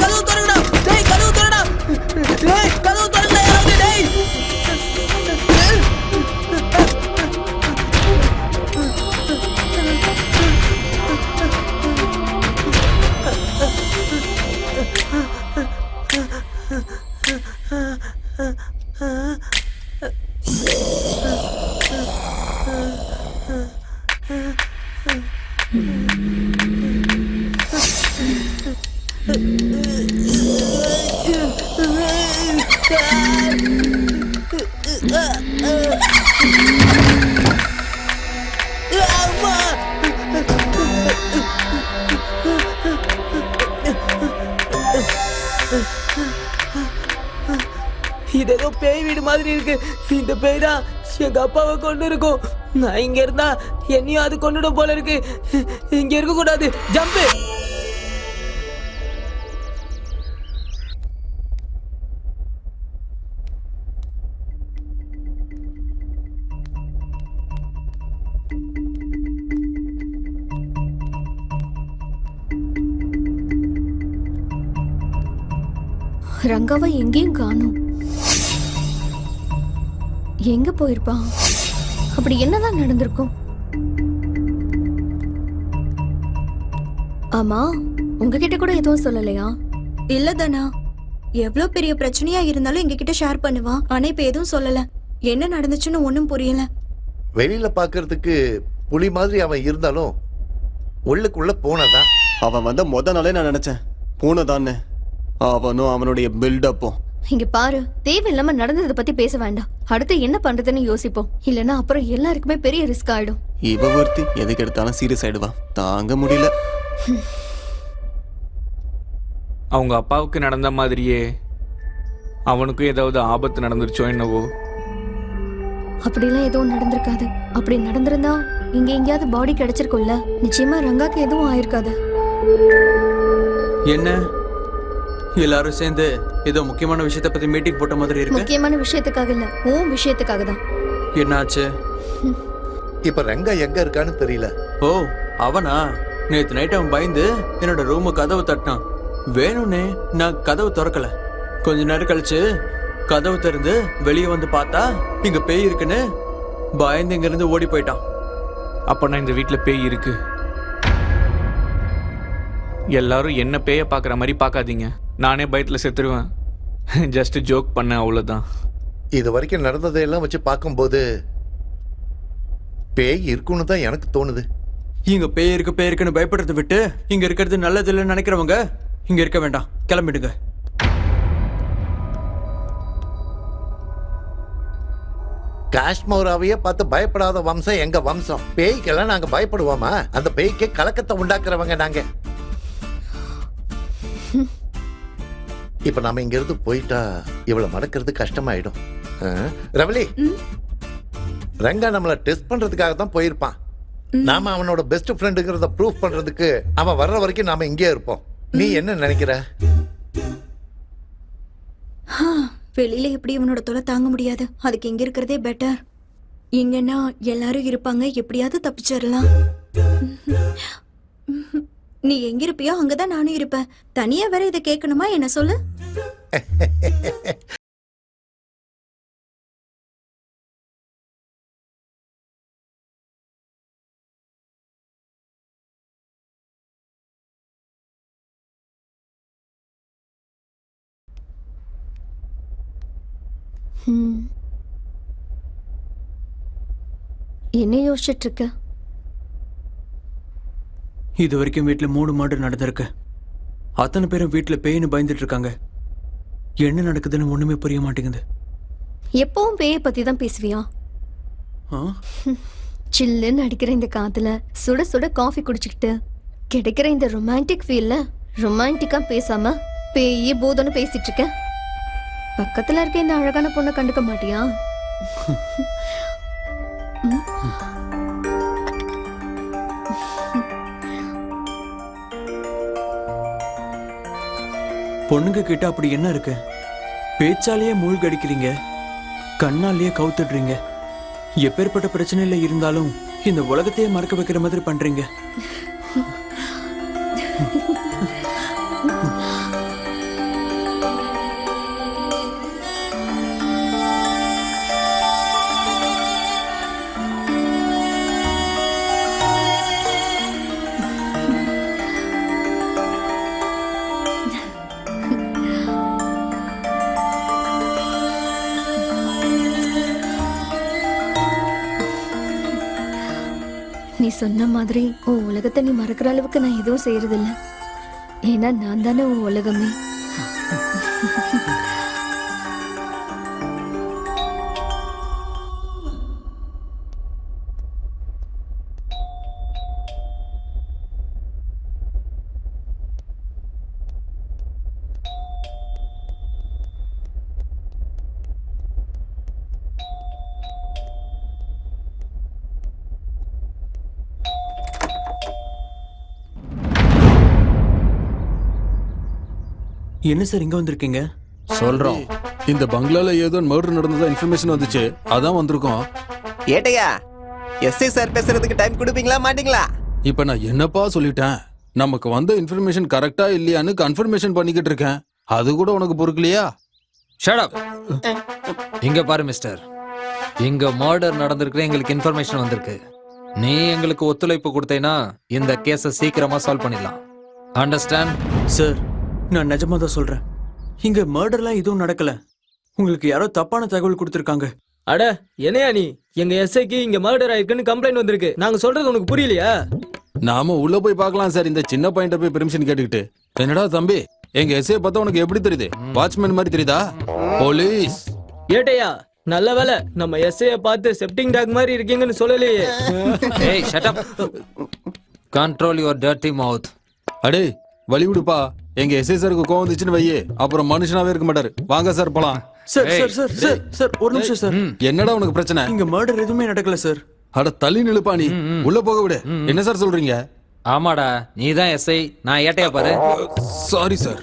கதவு திறடா, டேய் கதவு திறடா, டேய் கதவு திறடா யாராவது, டேய். இது ஏதோ பேய் வீடு மாதிரி இருக்கு. இந்த பேய் தான் எங்க அப்பாவை கொண்டு இருக்கும். நான் இங்க இருந்தா என்னையும் அது கொண்டுடும் போல இருக்கு. இங்க இருக்க கூடாது. ஜம்பு. ரங்காவை எங்கேயும் காணோம். எங்க போயிருப்பான்? அப்படி என்னதான் நடந்திருக்கும்? ஆமா, உங்ககிட்ட கூட எதுவும் சொல்லலையா? இல்ல தானா, எவ்வளவு பெரிய பிரச்சனையா இருந்தாலும் எங்க கிட்ட ஷேர் பண்ணுவான். ஆனா இப்ப எதுவும் சொல்லல. என்ன நடந்துச்சுன்னு ஒண்ணும் புரியல. வெளியில பாக்குறதுக்கு புலி மாதிரி அவன் இருந்தாலும் உள்ளுக்குள்ள போனதான். அவன் வந்த நாளே நான் நினைச்சேன் பூனைதான்னு. அவனும் அவனுடைய பில்டப்பும். இங்க பாரு, தேவையில்லாம நடந்ததை பத்தி பேச வேண்டாம். அடுத்து என்ன பண்றதுன்னு யோசிப்போம். இல்லனா அப்புறம் எல்லாருக்குமே பெரிய ரிஸ்க் ஆயிடும். இவ ஒருத்தி எதுக்கு எடுத்தாலும் சீரியஸ் ஆயிடுவா. தாங்க முடியல. அவங்க அப்பாவுக்கு நடந்த மாதிரியே அவனுக்கும் ஏதாவது ஆபத்து நடந்துருச்சோ என்னவோ. அப்படிலாம் எதுவும் நடந்திருக்காது. அப்படி நடந்திருந்தா இங்க எங்கேயாவது பாடி கிடைச்சிருக்கும்ல. நிச்சயமா ரங்காக்கு எதுவும் ஆயிருக்காது. என்ன எல்லாரும் சேர்ந்து ஏதோ முக்கியமான விஷயத்தை பத்தி மீட்டிங் போட்ட மாதிரி இருக்கு. முக்கியமான விஷயத்துக்காக இல்ல, உன் விஷயத்துக்காக தான். என்னாச்சு? இப்ப ரங்கா எங்க இருக்கான்னு தெரியல. ஓ, அவனா? நேத்து நைட் அவன் பயந்து என்னோட ரூமு கதவு தட்டினான். வேணும்னே நான் கதவு திறக்கல. கொஞ்ச நேரம் கழிச்சு கதவு திறந்து வெளியே வந்து பார்த்தா இங்க பேய் இருக்குன்னு பயந்து இங்க இருந்து ஓடி போயிட்டான். அப்பனா இந்த வீட்டுல பேய் இருக்கு. எல்லாரும் என்ன பேய பாக்குற மாதிரி பார்க்காதீங்க. நானே பயத்துல செத்துருவேன். ஜஸ்ட் ஜோக் பண்ணேன், அவ்வளவுதான். இது வரைக்கும் நடந்ததையெல்லாம் வச்சு பார்க்கும்போது பேய் இருக்குன்னு தான் எனக்கு தோணுது. இங்க பேய் இருக்குன்னு பயப்படுறதை விட்டு இங்க இருக்கிறது நல்லது இல்லைன்னு நினைக்கிறவங்க இங்க இருக்க வேண்டாம், கிளம்பிடுங்க. காஷ்மோராவையே பார்த்து பயப்படாத வம்சம் எங்க வம்சம். பேய்க்கெல்லாம் நாங்க பயப்படுவோமா? அந்த பேய்க்கே கலக்கத்தை உண்டாக்குறவங்க நாங்க. இப்ப நாம இங்க இருந்து போயிட்டா இவளை மடக்கிறது கஷ்டமாயிடும். ரவலி, ரங்கா நம்மள டெஸ்ட் பண்றதுக்காக தான் போயிருப்பான். நாம அவனோட பெஸ்ட் ஃப்ரெண்டுங்கிறத ப்ரூவ் பண்றதுக்கு அவன் வர்ற வரைக்கும் நாம இங்கே இருப்போம். நீ என்ன நினைக்கிற? வெளியில எப்படி இவனோட தொலை தாங்க முடியாது. அதுக்கு இங்க இருக்கிறதே பெட்டர். இங்கன்னா எல்லாரும் இருப்பாங்க, எப்படியாவது தப்பிச்சிடலாம். நீ எங்க இருப்பியோ அங்கதான் நானும் இருப்பேன். தனியா வேற இதை கேட்கணுமா என்ன சொல்லு? என்ன யோசிச்சுட்டு இருக்க? இது வரைக்கும் வீட்டில் 3 மர்டர் நடந்திருக்கு. அத்தனை பேரும் வீட்டில் பேய்னு பயந்துட்டு இருக்காங்க. என்ன நடக்குதுன்னு ஒண்ணுமே புரிய மாட்டேங்குது. எப்பவும் பேயை பத்தி தான் பேசுவியா? ஆ? சில்லுன்னு அடிக்கிற இந்த காத்துல சுட சுட காஃபி குடிச்சுக்கிட்டு கிடைக்கிற இந்த ரொமான்டிக் ஃபீல்ல ரொமான்டிக்கா பேசாம பேயே போதோன்னு பேசிட்டு இருக்க. பக்கத்துல இருக்க இந்த அழகான பொண்ணை கண்டுக்க மாட்டியா? பொண்ணுங்க கிட்ட அப்படி என்ன இருக்கு? பேச்சாலேயே மூழ்கடிக்கிறீங்க, கண்ணாலேயே கவுத்துடுறீங்க. எப்பேற்பட்ட பிரச்சனையில இருந்தாலும் இந்த உலகத்தையே மறக்க வைக்கிற மாதிரி பண்றீங்க. நீ சொன்ன மாதிரி உன் உலகத்தை நீ மறக்கிற அளவுக்கு நான் எதுவும் செய்யறதில்ல. ஏன்னா நான் தானே உன் உலகமே. என்ன சார் இங்க வந்திருக்கீங்க? சொல்றோம், இந்த பங்களால ஏதோ மர்டர் நடந்ததா இன்ஃபர்மேஷன் வந்துச்சு, அதான் வந்திருக்கோம். ஏட்டையா, எஸ்ஐ சார் பேசுறதுக்கு டைம் கொடுப்பீங்களா மாட்டீங்களா? இப்ப நான் என்னப்பா சொல்லிட்டேன்? நமக்கு வந்த இன்ஃபர்மேஷன் கரெக்டா இல்லையான்னு கன்ஃபர்மேஷன் பண்ணிக்கிட்டு இருக்கேன். அது கூட உனக்கு பொறுக்கலையா? Shut up. இங்க பாரு மிஸ்டர், இங்க மர்டர் நடந்திருக்கு, எங்களுக்கு இன்ஃபர்மேஷன் வந்திருக்கு. நீ எங்களுக்கு ஒத்துழைப்பு கொடுத்தேன்னா இந்த கேஸை சீக்கிரமா சால்வ் பண்ணிடலாம். அண்டர்ஸ்டாண்ட்? சார், நான் நிஜமா தான் சொல்றேன். இங்க மர்டர்லாம் எதுவும் நடக்கல. உங்களுக்கு யாரோ தப்பான தகவல் கொடுத்திருக்காங்க. அட என்னையா நீ? எங்க எஸ்ஐக்கு இங்க மர்டர் ஆயிருக்குன்னு கம்ப்ளைண்ட் வந்திருக்கு. நாங்க சொல்றது உனக்கு புரியலையா? நாம உள்ள போய் பார்க்கலாம் சார். இந்த சின்ன பாயிண்ட போய் பெர்மிஷன் கேட்டுக்கிட்டு. என்னடா தம்பி, எங்க எஸ்ஐ பார்த்தா உனக்கு எப்படி தெரியுது? வாட்ச்மேன் மாதிரி தெரியுதா? போலீஸ் ஏட்டையா, நல்ல வேலை நம்ம எஸ்ஐய பார்த்து செப்டிங் டாக் மாதிரி இருக்கீங்கன்னு சொல்லலையே. ஏய் shut up. Control your dirty mouth. அடே வழி விடுப்பா. எங்க எஸ்ஐ சாருக்கு கோவம் வந்துச்சுன்னு வையே, அப்புறம் மனுஷனாவே இருக்க மாட்டாரு. வாங்க சார் போலாம். Sir sir sir sir sir ஒரு நிமிஷம் சார். என்னடா உனக்கு பிரச்சனை? இங்க மர்டர் எதுவுமே நடக்கல சார். அட தள்ளி நிலுப்பா நீ. உள்ள போக விடு. என்ன சார் சொல்றீங்க? ஆமாடா, நீ தான் எஸ்ஐ. நான் ஏட்டையா பாரு. Sorry sir.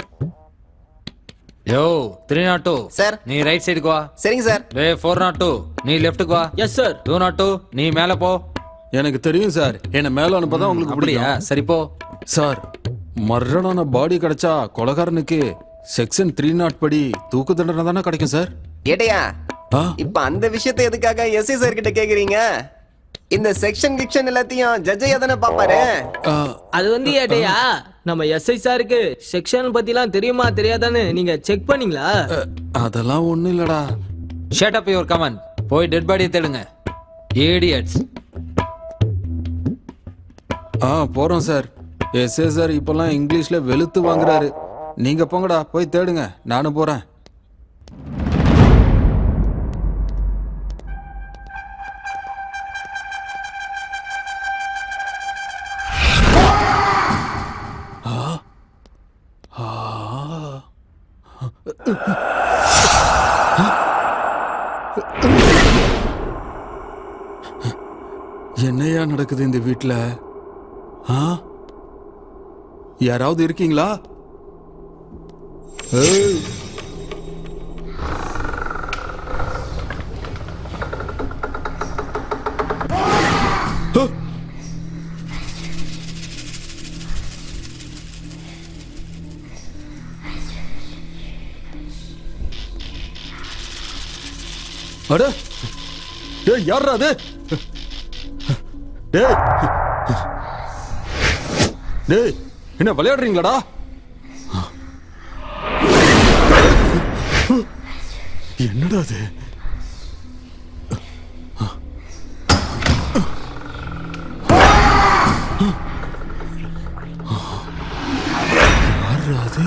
Yo 302 sir. நீ ரைட் சைடுக்கு வா. சரிங்க சார். வே 402 நீ லெஃப்ட்டுக்கு வா. Yes sir. 202 நீ மேல போ. எனக்கு தெரியும் சார், என்ன மேல அனுப்பதான் உங்களுக்கு அப்படியா? பிடிக்கும். சரி போ. சார், மரணான பாடி கிடைச்சா கொலைகாரனுக்கு செக்ஷன் 300 படி தூக்கு தண்டனை தானே கிடைக்கும் சார். ஏட்டையா, ஆ? இப்ப அந்த விஷயத்தை எதுக்காக எஸ்ஐ சார் கிட்ட கேக்குறீங்க? இந்த செக்ஷன் கிக்ஷன் எல்லாத்தையும் ஜட்ஜையா தானே பாப்பாரு. அது வந்து ஏட்டையா, நம்ம எஸ்ஐ சாருக்கு செக்ஷன் பத்திலாம் தெரியுமா தெரியாதான்னு நீங்க செக் பண்ணீங்களா? அதெல்லாம் ஒண்ணும் இல்லடா. Shut up your comment. போய் டெட் பாடியை தேடுங்க. இடியட்ஸ். போறோம் சார். எஸ்ஏ சார் இப்பெல்லாம் இங்கிலீஷ்ல வெளுத்து வாங்குறாரு. நீங்க போங்கடா, போய் தேடுங்க. நானும் போறேன். என்னையா நடக்குது இந்த வீட்ல? ஆ? யாராவது இருக்கீங்களா? ஏய். ஆ. அட டேய் யாரா அது? டேய் டேய் என்ன விளையாடுறீங்களாடா? என்னடா அது? யாரா அது?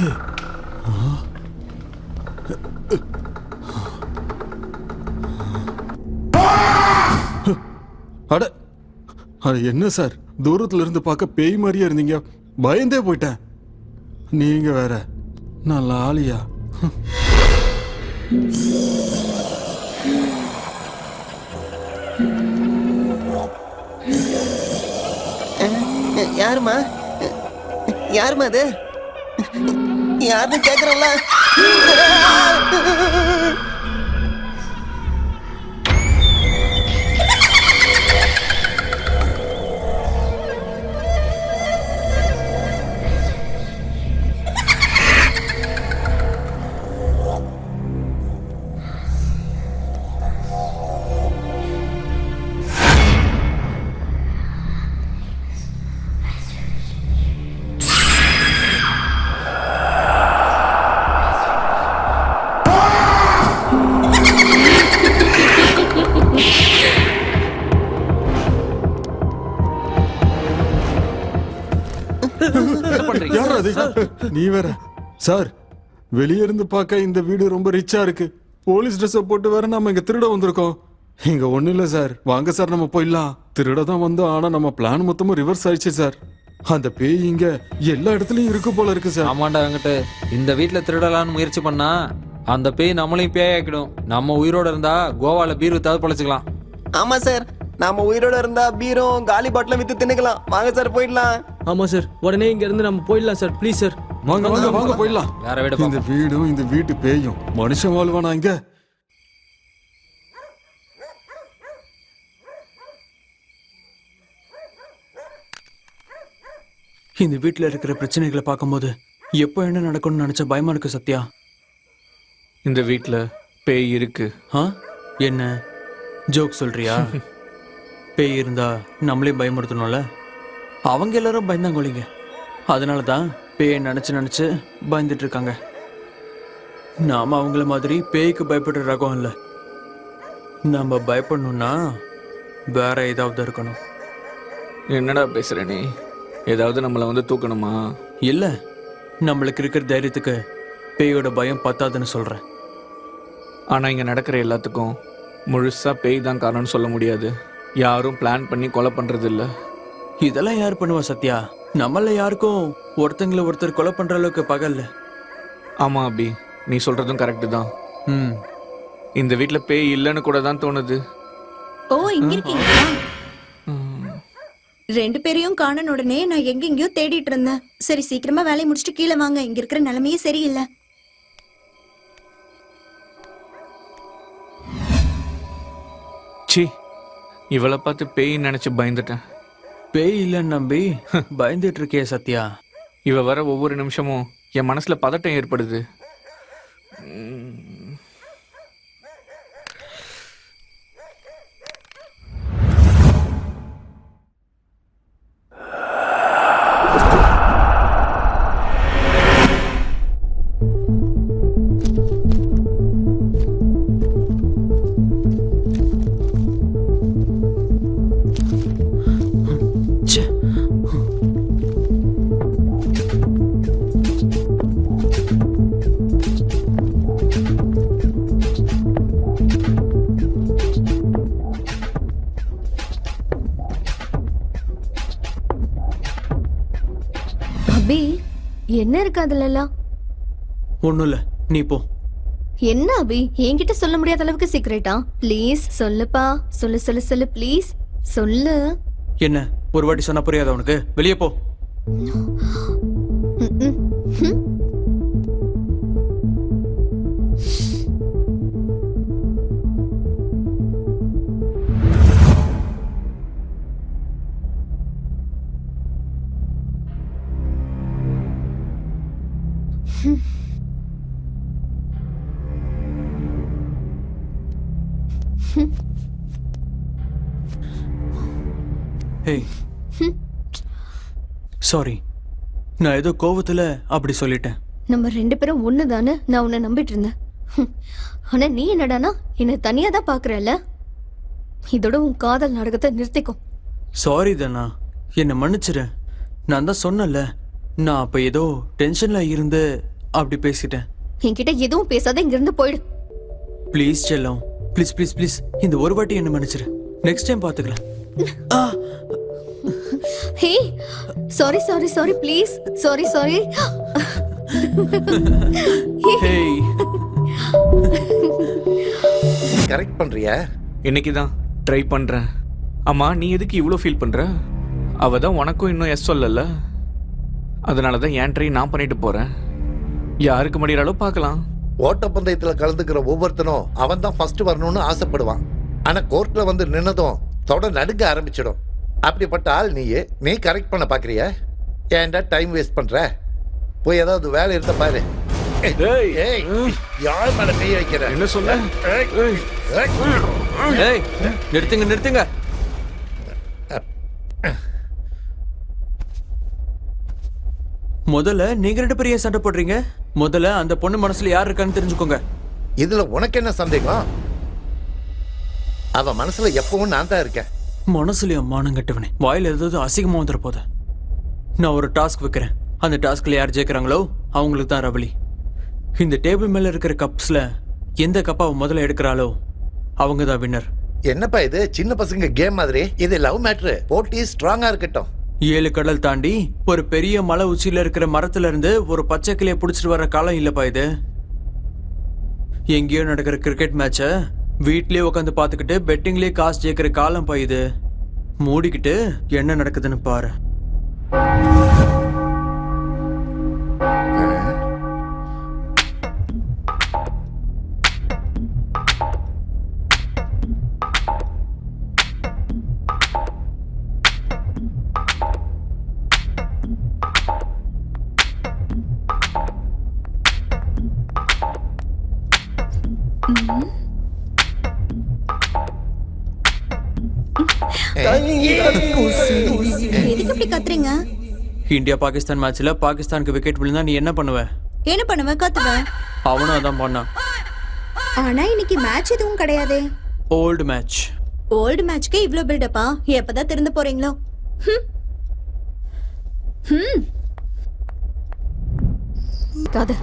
அட அது என்ன சார், தூரத்துல இருந்து பார்க்க பேய் மாதிரியே இருந்தீங்க, பயந்தே போயிட்டேன். நீங்க வேற நல்ல ஆளியா? யாருமா யாருமா அது? யாருன்னு கேக்குறோம்ல. யாரா அது? நீ வேற சார், வெளியே இருந்து பார்க்க இந்த வீடு ரொம்ப ரிச்சா இருக்கு. போலீஸ் ட்ரெஸ் போட்டு வேற நம்ம இங்க திருட வந்திருக்கோம். இங்க ஒண்ணு இல்ல சார், வாங்க சார் நம்ம போயிடலாம். திருட தான் வந்தோம், ஆனா நம்ம பிளான் மொத்தமும் ரிவர்ஸ் ஆயிடுச்சு சார். அந்த பேய் இங்க எல்லா இடத்துலயும் இருக்கு போல இருக்கு சார். ஆமாண்டா வெங்கட், இந்த வீட்ல திருடலான்னு முயற்சி பண்ணா அந்த பேய் நம்மளையும் பேயாக்கிடும். நம்ம உயிரோட இருந்தா கோவால பீர் வித்தாவது பொழைச்சுக்கலாம். ஆமா சார், நாம உயிரோட இருந்தா பீரும் காலி பாட்டிலும் வித்து தின்னுக்கலாம். வாங்க சார் போயிடலாம். ஆமா சார், உடனே இங்க இருந்து நம்ம போயிடலாம் சார், ப்ளீஸ் சார். வாங்க வாங்க வாங்க போயிடலாம். வேற வீடு இந்த வீடும் இந்த வீட்டு பேயும் மனுஷன் வாழ்வானா இங்க? இந்த வீட்டில் இருக்கிற பிரச்சனைகளை பார்க்கும்போது எப்போ என்ன நடக்கும்னு நினைச்ச பயமா இருக்கு சத்யா. இந்த வீட்டில் பேய் இருக்கு. ஆ என்ன ஜோக் சொல்றியா? பேய் இருந்தா நம்மளே பயமுறுத்தணும்ல. அவங்க எல்லாரும் பயந்தாங்கோலிங்க, அதனால தான் பேயை நினைச்சு பயந்துட்டு இருக்காங்க. நாம அவங்கள மாதிரி பேய்க்கு பயப்படுற ரகம் இல்லை. நம்ம பயப்படணும்னா வேற ஏதாவது இருக்கணும். என்னடா பேசுற நீ? ஏதாவது நம்மளை வந்து தூக்கணுமா? இல்ல, நம்மளுக்கு இருக்கிற தைரியத்துக்கு பேயோட பயம் பத்தாதுன்னு சொல்றேன். ஆனால் இங்கே நடக்கிற எல்லாத்துக்கும் முழுசாக பேய் தான் காரணம்னு சொல்ல முடியாது. யாரும் பிளான் பண்ணி கொலை பண்ணுறது இல்லை. இதெல்லாம் யார் பண்ணுவா சத்யா? நம்மள யாருக்கும் ஒருத்தங்களை ஒருத்தர் கொலை பண்ற அளவுக்கு பகல்ல. ஆமாம் அபி, நீ சொல்கிறதும் கரெக்டு தான். இந்த வீட்டில் பேய் இல்லைன்னு கூட தான் தோணுது. ஓ, இங்க இருக்கீங்களா? ரெண்டு பேரையும் காணன உடனே நான் எங்கெங்கயோ தேடிட்டு இருந்தேன். சரி, சீக்கிரமா வேலையை முடிச்சுட்டு கீழே வாங்க, இங்க இருக்கிற நிலைமையே சரியில்லை. சி, இவளை பார்த்து பேய் நினச்சி பயந்துட்டேன். பேய் இல்லைன்னு நம்பி பயந்துட்டு இருக்கே சத்யா. இவ வர ஒவ்வொரு நிமிஷமும் என் மனசில் பதட்டம் ஏற்படுது. அபி, என்ன இருக்கு அதுல எல்லாம்? ஒண்ணும் இல்ல, நீ போ. என்ன அபி என்கிட்ட சொல்ல முடியாத அளவுக்கு சீக்ரெட்டா? ப்ளீஸ் சொல்லுப்பா, சொல்லு சொல்லு சொல்லு ப்ளீஸ் சொல்லு. என்ன ஒரு வாட்டி சொன்னா புரியாத உனக்கு? வெளியே போ. ம்ம். ம். ஹேய் சாரி, நான் ஏதோ கோவத்துல அப்படி சொல்லிட்டேன். நம்ம 2 பேரும் ஒண்ணுதானே நான் உன்னை நம்பிட்டு இருந்தேன். ஆனா நீ என்னடானா என்னை தனியா தான் பாக்குறல்ல. இதோட உன் காதல் நாடகத்தை நிறுத்திக்கோ. சாரி தானா, என்னை மன்னிச்சிரு. நான் தான் சொன்னல, நான் அப்ப ஏதோ டென்ஷன்ல இருந்து அப்படி பேசிட்டேன். என்கிட்ட எதுவும் பேசாத, இங்க இருந்து போயிடு. ப்ளீஸ் செல்லம், ப்ளீஸ் ப்ளீஸ் ப்ளீஸ், இந்த ஒரு வாட்டி என்ன மன்னிச்சிரு. நெக்ஸ்ட் டைம் பாத்துக்கலாம். Hey sorry sorry sorry please, sorry sorry. Hey, correct பண்றியா? இன்னைக்கு தான் ட்ரை பண்ணுறேன். அம்மா நீ எதுக்கு இவ்வளோ ஃபீல் பண்ணுற? அவள் தான் உனக்கும் இன்னும் எஸ் சொல்லல. அதனால தான் என் ட்ரை நான் பண்ணிட்டு போகிறேன். யாருக்கு முடியறாலோ பார்க்கலாம். ஓட்டப்பந்தயத்துல கலந்துக்கிற ஒவ்வொருத்தனும் அவன் தான் ஃபர்ஸ்ட் வரணும்னு ஆசைப்படுவான். ஆனா கோர்ட்ல வந்து நின்னதும் தொட நடுங்க ஆரம்பிச்சிடும். அப்படிப்பட்ட ஆள் நீயே, நீ கரெக்ட் பண்ண பாக்குறிய? ஏன்டா டைம் வேஸ்ட் பண்ற? போய் ஏதாவது வேலை இருந்த பாரு. ஏய், ஏய், யார் மேல கை வைக்கிற? என்ன சொல்ல? ஏய், ஏய். ஏய், நிறுத்துங்க நிறுத்துங்க. முதல்ல நீங்க 2 பேரும் ஏன் சண்டை போடுறீங்க? முதல்ல அந்த பொண்ணு மனசுல யார் இருக்கான்னு தெரிஞ்சுக்கோங்க. இதுல உனக்கு என்ன சந்தேகம்? அவ மனசுல எப்பவும் நான் தான் இருக்கேன். மனசுலயே மானம் கட்டவனே, வாயில ஏதாவது அசிங்கமா வந்துட போத. நான் ஒரு டாஸ்க் வைக்கிறேன். அந்த டாஸ்க்ல யார் ஜெயிக்கிறாங்களோ அவங்களுக்கு தான் ரவலி. இந்த டேபிள் மேல இருக்கிற கப்ஸ்ல எந்த கப்பை அவ முதல்ல எடுக்கிறாளோ அவங்க தான் வின்னர். என்னப்பா இது சின்ன பசங்க கேம் மாதிரி? இது லவ் மேட்ரு. போட்டி ஸ்ட்ராங்கா இருக்கட்டும். 7 கடல் தாண்டி ஒரு பெரிய மலை உச்சியில இருக்கிற மரத்துல இருந்து ஒரு பச்சை கிளியை பிடிச்சிட்டு வர காலம் இல்லப்பா இது. எங்கேயோ நடக்கிற கிரிக்கெட் மேட்ச வீட்லயே உட்காந்து பாத்துக்கிட்டு பெட்டிங்லயே காசு ஜெயிக்கிற காலம் பா இது. மூடிக்கிட்டு என்ன நடக்குதுன்னு பாரு. எதுக்கு இப்படி கத்துறீங்க? இந்தியா பாகிஸ்தான் மேட்ச்ல பாகிஸ்தானுக்கு விக்கெட் விழுந்தா நீ என்ன பண்ணுவ? என்ன பண்ணுவேன்? கத்துவேன். அவனும் அதான் பண்ணான். ஆனா இன்னைக்கு மேட்ச் எதுவும் கிடையாதே. Old match. ஓல்டு மேட்ச்க்கு இவ்ளோ பில்டப்பா? எப்பதான் திறந்து போறீங்களோ? காது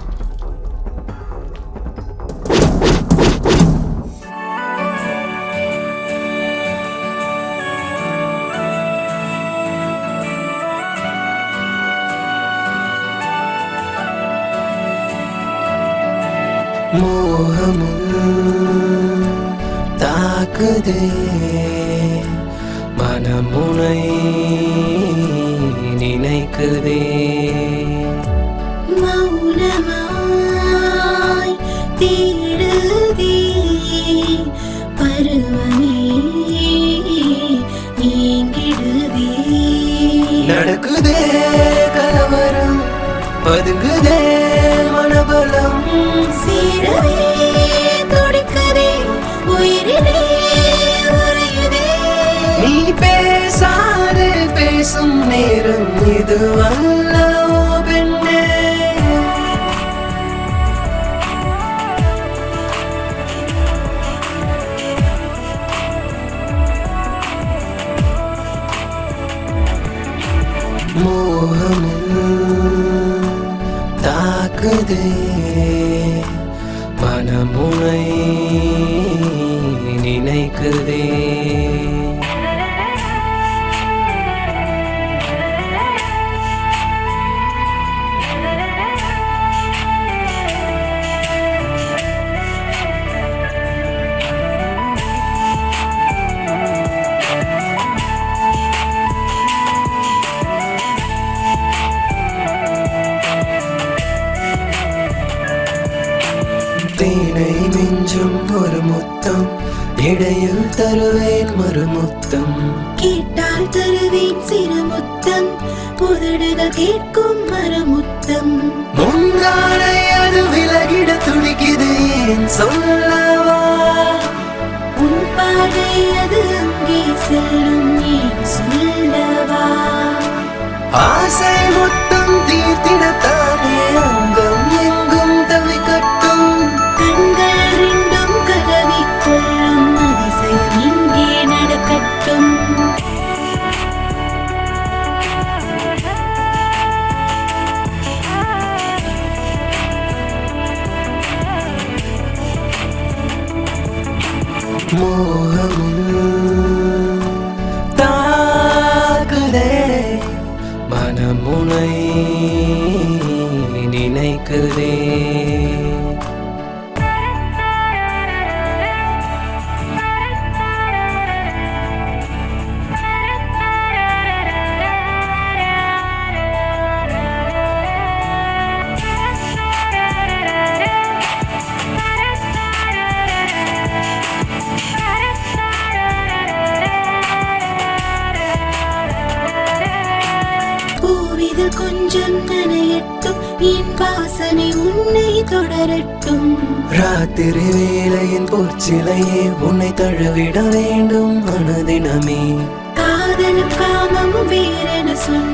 மோகமும் தாக்குதே மனமுனை நினைக்குதே மௌனமாய் தேடுதே பருவமே நீங்கிடுதே நடக்குதே கலவரம் பதுங்குதே மனபலம் சேரவே துடிக்குதே உயிரிலே உறையுதே நீ பேசாது பேசும் நேரம் இது அல்லவோ பெண்ணே மோகமும் தாக்குதே மனமுனை நினைக்குதே கொஞ்சம் ஒரு முத்தம் இடையில் தருவேன் மறுமுத்தம் கேட்டால் தருவேன் சிறுமுத்தம் புதடுகள் கேட்கும் மரமுத்தம் முந்தானை அது விலகிட துடிக்குது ஏன் சொல்லவா உன் பாதை அது அங்கே செல்லும் ஏன் சொல்லவா ஆசை மொத்தம் தீர்த்திடத்தானே அங்கம் எங்கும் தவிக்கட்டும் கண்கள் ரெண்டும் கலவிக் கொள்ளும் அதிசயம் இங்கே நடக்கட்டும் மோகமும் தாக்குதே மனமுனை நினைக்குதே பூவிது கொஞ்சம் நனையட்டும் என் வாசனை உன்னை தொடரட்டும் ராத்திரி வேளையின் பொற்சிலையே உன்னை தழுவிட வேண்டும் அனுதினமே காதலும் காமமும் வேறென சொல்